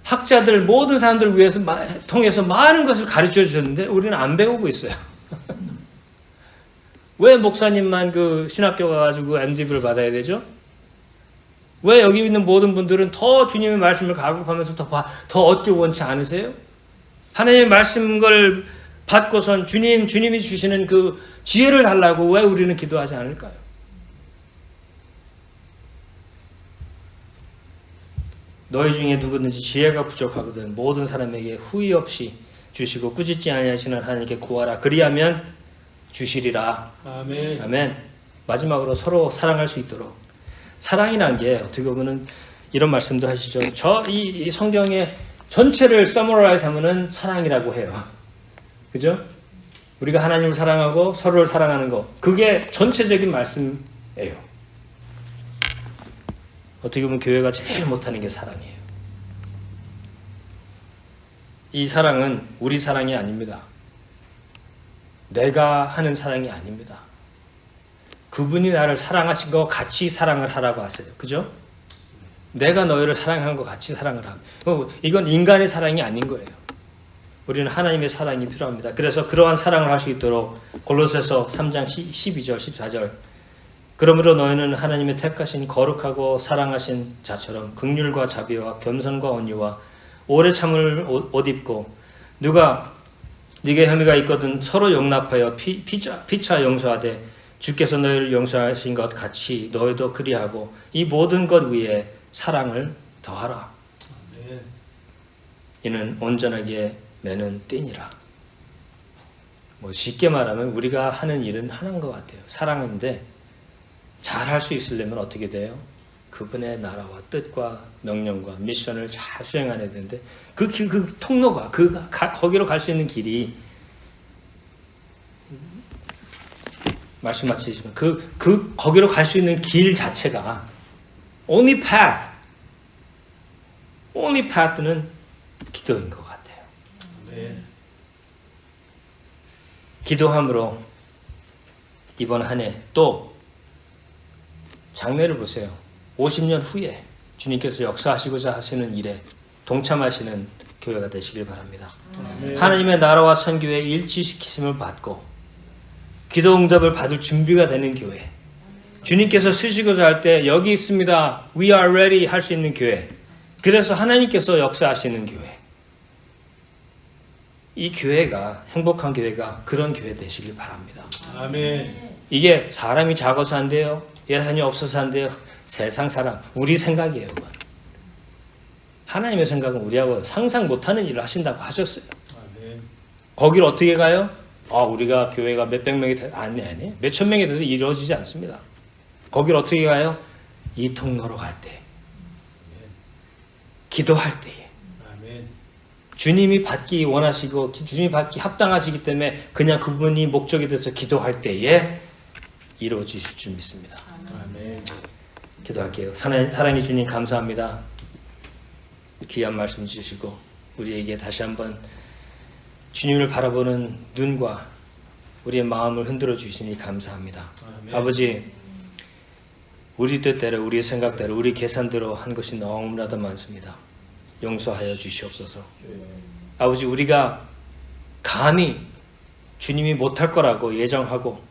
학자들 모든 사람들을 위해서 통해서 많은 것을 가르쳐 주셨는데 우리는 안 배우고 있어요. 왜 목사님만 그 신학교 가가지고 MD를 받아야 되죠? 왜 여기 있는 모든 분들은 더 주님의 말씀을 가급하면서 더 얻기 원치 않으세요? 하나님의 말씀을 받고선 주님이 주시는 그 지혜를 달라고 왜 우리는 기도하지 않을까요? 너희 중에 누구든지 지혜가 부족하거든 모든 사람에게 후회 없이 주시고 꾸짖지 아니하시는 하나님께 구하라. 그리하면 주시리라. 아멘. 아멘. 마지막으로 서로 사랑할 수 있도록. 사랑이란 게 어떻게 보면은 이런 말씀도 하시죠. 이 성경의 전체를 서머라이즈 하면은 사랑이라고 해요. 그죠? 우리가 하나님을 사랑하고 서로를 사랑하는 거. 그게 전체적인 말씀이에요. 어떻게 보면 교회가 제일 못하는 게 사랑이에요. 이 사랑은 우리 사랑이 아닙니다. 내가 하는 사랑이 아닙니다. 그분이 나를 사랑하신 거 같이 사랑을 하라고 하세요. 그죠? 내가 너희를 사랑한 거 같이 사랑을 하고. 이건 인간의 사랑이 아닌 거예요. 우리는 하나님의 사랑이 필요합니다. 그래서 그러한 사랑을 할 수 있도록 골로새서 3장 12절 14절 그러므로 너희는 하나님의 택하신 거룩하고 사랑하신 자처럼 긍휼과 자비와 겸손과 온유와 오래 참을 옷 입고 누가 네게 혐의가 있거든 서로 용납하여 피차 용서하되 주께서 너희를 용서하신 것 같이 너희도 그리하고 이 모든 것 위에 사랑을 더하라. 아멘. 이는 온전하게 매는 뛰니라. 뭐 쉽게 말하면 우리가 하는 일은 하나인 것 같아요. 사랑인데 잘 할 수 있으려면 어떻게 돼요? 그분의 나라와 뜻과 명령과 미션을 잘 수행해야 되는데 그 통로가 거기로 갈 수 있는 길이 말씀 마치시면 거기로 갈 수 있는 길 자체가 only path는 기도인 것 같아요. 아멘. 기도함으로 이번 한 해 또 장래를 보세요. 50년 후에 주님께서 역사하시고자 하시는 일에 동참하시는 교회가 되시길 바랍니다. 아멘. 하나님의 나라와 선교에 일치시키심을 받고 기도 응답을 받을 준비가 되는 교회, 주님께서 쓰시고자 할 때 여기 있습니다, we are ready 할 수 있는 교회, 그래서 하나님께서 역사하시는 교회, 이 교회가 행복한 교회가 그런 교회 되시길 바랍니다. 아멘. 이게 사람이 작아서 안 돼요, 예산이 없어서 안 돼요. 세상 사람, 우리 생각이에요. 그건. 하나님의 생각은 우리하고 상상 못하는 일을 하신다고 하셨어요. 아멘. 거기를 어떻게 가요? 우리가 교회가 몇백 명이 아니 몇천 명이 돼도 이루어지지 않습니다. 거기를 어떻게 가요? 이 통로로 갈 때, 기도할 때에 아멘. 주님이 받기 원하시고 주님이 받기 합당하시기 때문에 그냥 그분이 목적이 돼서 기도할 때에 이루어지실 줄 믿습니다. 아멘. 기도할게요. 사랑의 주님 감사합니다. 귀한 말씀 주시고 우리에게 다시 한번 주님을 바라보는 눈과 우리의 마음을 흔들어 주시니 감사합니다. 아멘. 아버지, 우리 뜻대로 우리 생각대로 우리 계산대로 한 것이 너무나도 많습니다. 용서하여 주시옵소서. 아버지, 우리가 감히 주님이 못할 거라고 예정하고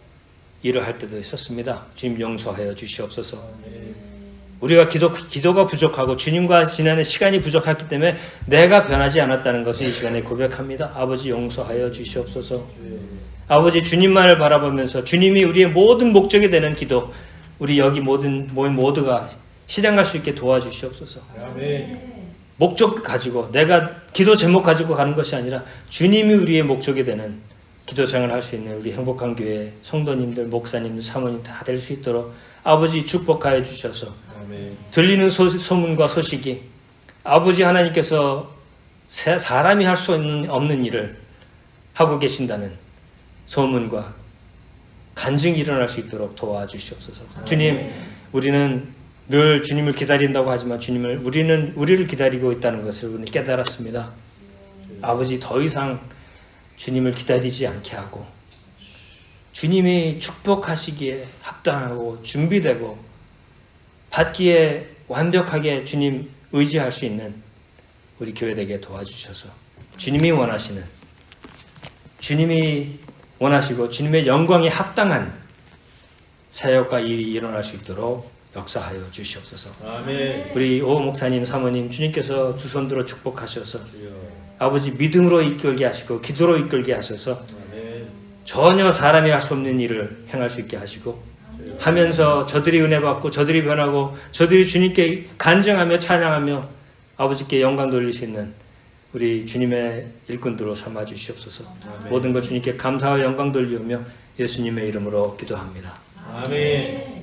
일을 할 때도 있었습니다. 주님 용서하여 주시옵소서. 아멘. 우리가 기도가 부족하고 주님과 지나는 시간이 부족했기 때문에 내가 변하지 않았다는 것을 이 시간에 고백합니다. 아버지 용서하여 주시옵소서. 아버지, 주님만을 바라보면서 주님이 우리의 모든 목적이 되는 기도, 우리 여기 모든 모임 모두가 실행할 수 있게 도와주시옵소서. 아멘. 목적 가지고 내가 기도 제목 가지고 가는 것이 아니라 주님이 우리의 목적이 되는 기도 생활을 할 수 있는 우리 행복한 교회 성도님들, 목사님들, 사모님 다 될 수 있도록 아버지 축복하여 주셔서 아멘. 들리는 소문과 소식이 아버지 하나님께서 사람이 할 수 없는 일을 하고 계신다는 소문과 간증이 일어날 수 있도록 도와주시옵소서. 주님, 우리는 늘 주님을 기다린다고 하지만 우리는 우리를 기다리고 있다는 것을 우리는 깨달았습니다. 아버지, 더 이상 주님을 기다리지 않게 하고 주님이 축복하시기에 합당하고 준비되고 받기에 완벽하게 주님 의지할 수 있는 우리 교회 되게 도와주셔서 주님이 원하시고 주님의 영광에 합당한 사역과 일이 일어날 수 있도록 역사하여 주시옵소서. 아멘. 우리 오 목사님, 사모님 주님께서 두 손 들어 축복하셔서 주여. 아버지 믿음으로 이끌게 하시고 기도로 이끌게 하셔서 아멘. 전혀 사람이 할 수 없는 일을 행할 수 있게 하시고 하면서 저들이 은혜 받고 저들이 변하고 저들이 주님께 간증하며 찬양하며 아버지께 영광 돌릴 수 있는 우리 주님의 일꾼들로 삼아 주시옵소서. 아멘. 모든 것 주님께 감사와 영광 돌리며 예수님의 이름으로 기도합니다. 아멘.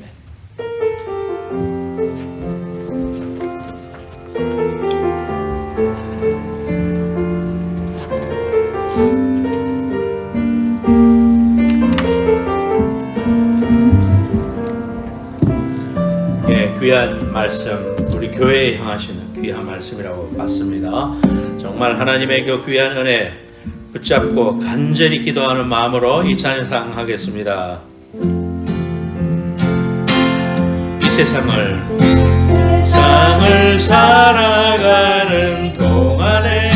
귀한 말씀, 우리 교회에 향하시는 귀한 말씀이라고 봤습니다. 정말 하나님의 그 귀한 은혜 붙잡고 간절히 기도하는 마음으로 이 찬양하겠습니다. 이 세상을 살아가는 동안에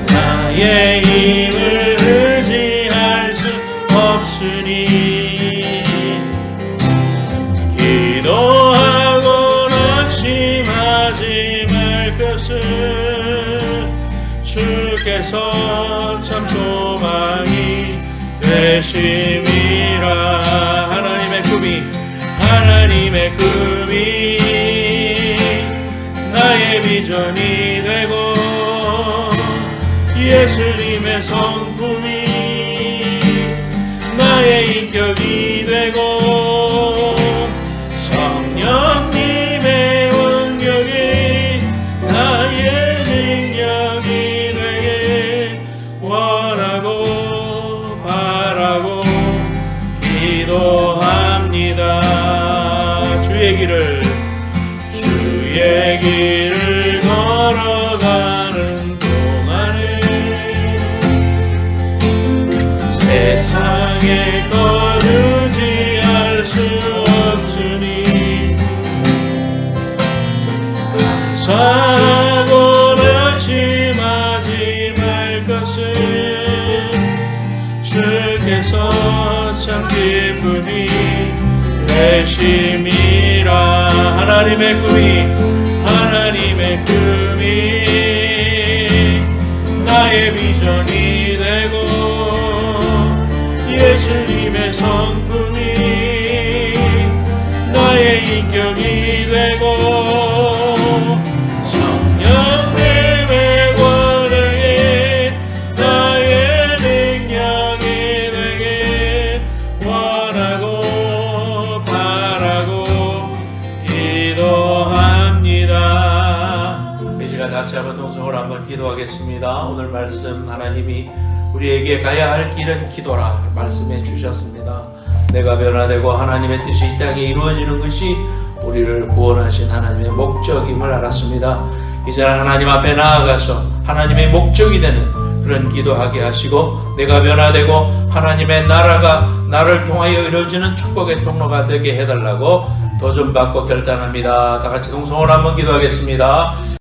나의 힘을 의지할 수 없으니 기도하고 낙심하지 말 것을 주께서 참 소망이 되심이라. 하나님의 꿈이 나의 비전이 되고 예수님의 성품이 나의 인격이 되고 성령님의 능력이 나의 능력이 되게 원하고 바라고 기도합니다. 주의 길을 걸어가는 동안에 세상에 거두지 할 수 없으니 감사하고 낙심하지 말 것은 주께서 참 기쁨이 되심이라. 하나님의 꿈이 나의 비전이 되고 예수님의 성품이 나의 인격이 되고 성령님의 권능이 나의 능력이 되게 원하고 바라고 기도합니다. 이 시간 같이 한번 동성으로 한번 기도하겠습니다. 오늘 말씀 하나님이 우리에게 가야 할 길은 기도라 말씀해 주셨습니다. 내가 변화되고 하나님의 뜻이 이 땅에 이루어지는 것이 우리를 구원하신 하나님의 목적임을 알았습니다. 이제 하나님 앞에 나아가서 하나님의 목적이 되는 그런 기도하게 하시고 내가 변화되고 하나님의 나라가 나를 통하여 이루어지는 축복의 통로가 되게 해달라고 도전받고 결단합니다. 다 같이 동성으로 한번 기도하겠습니다.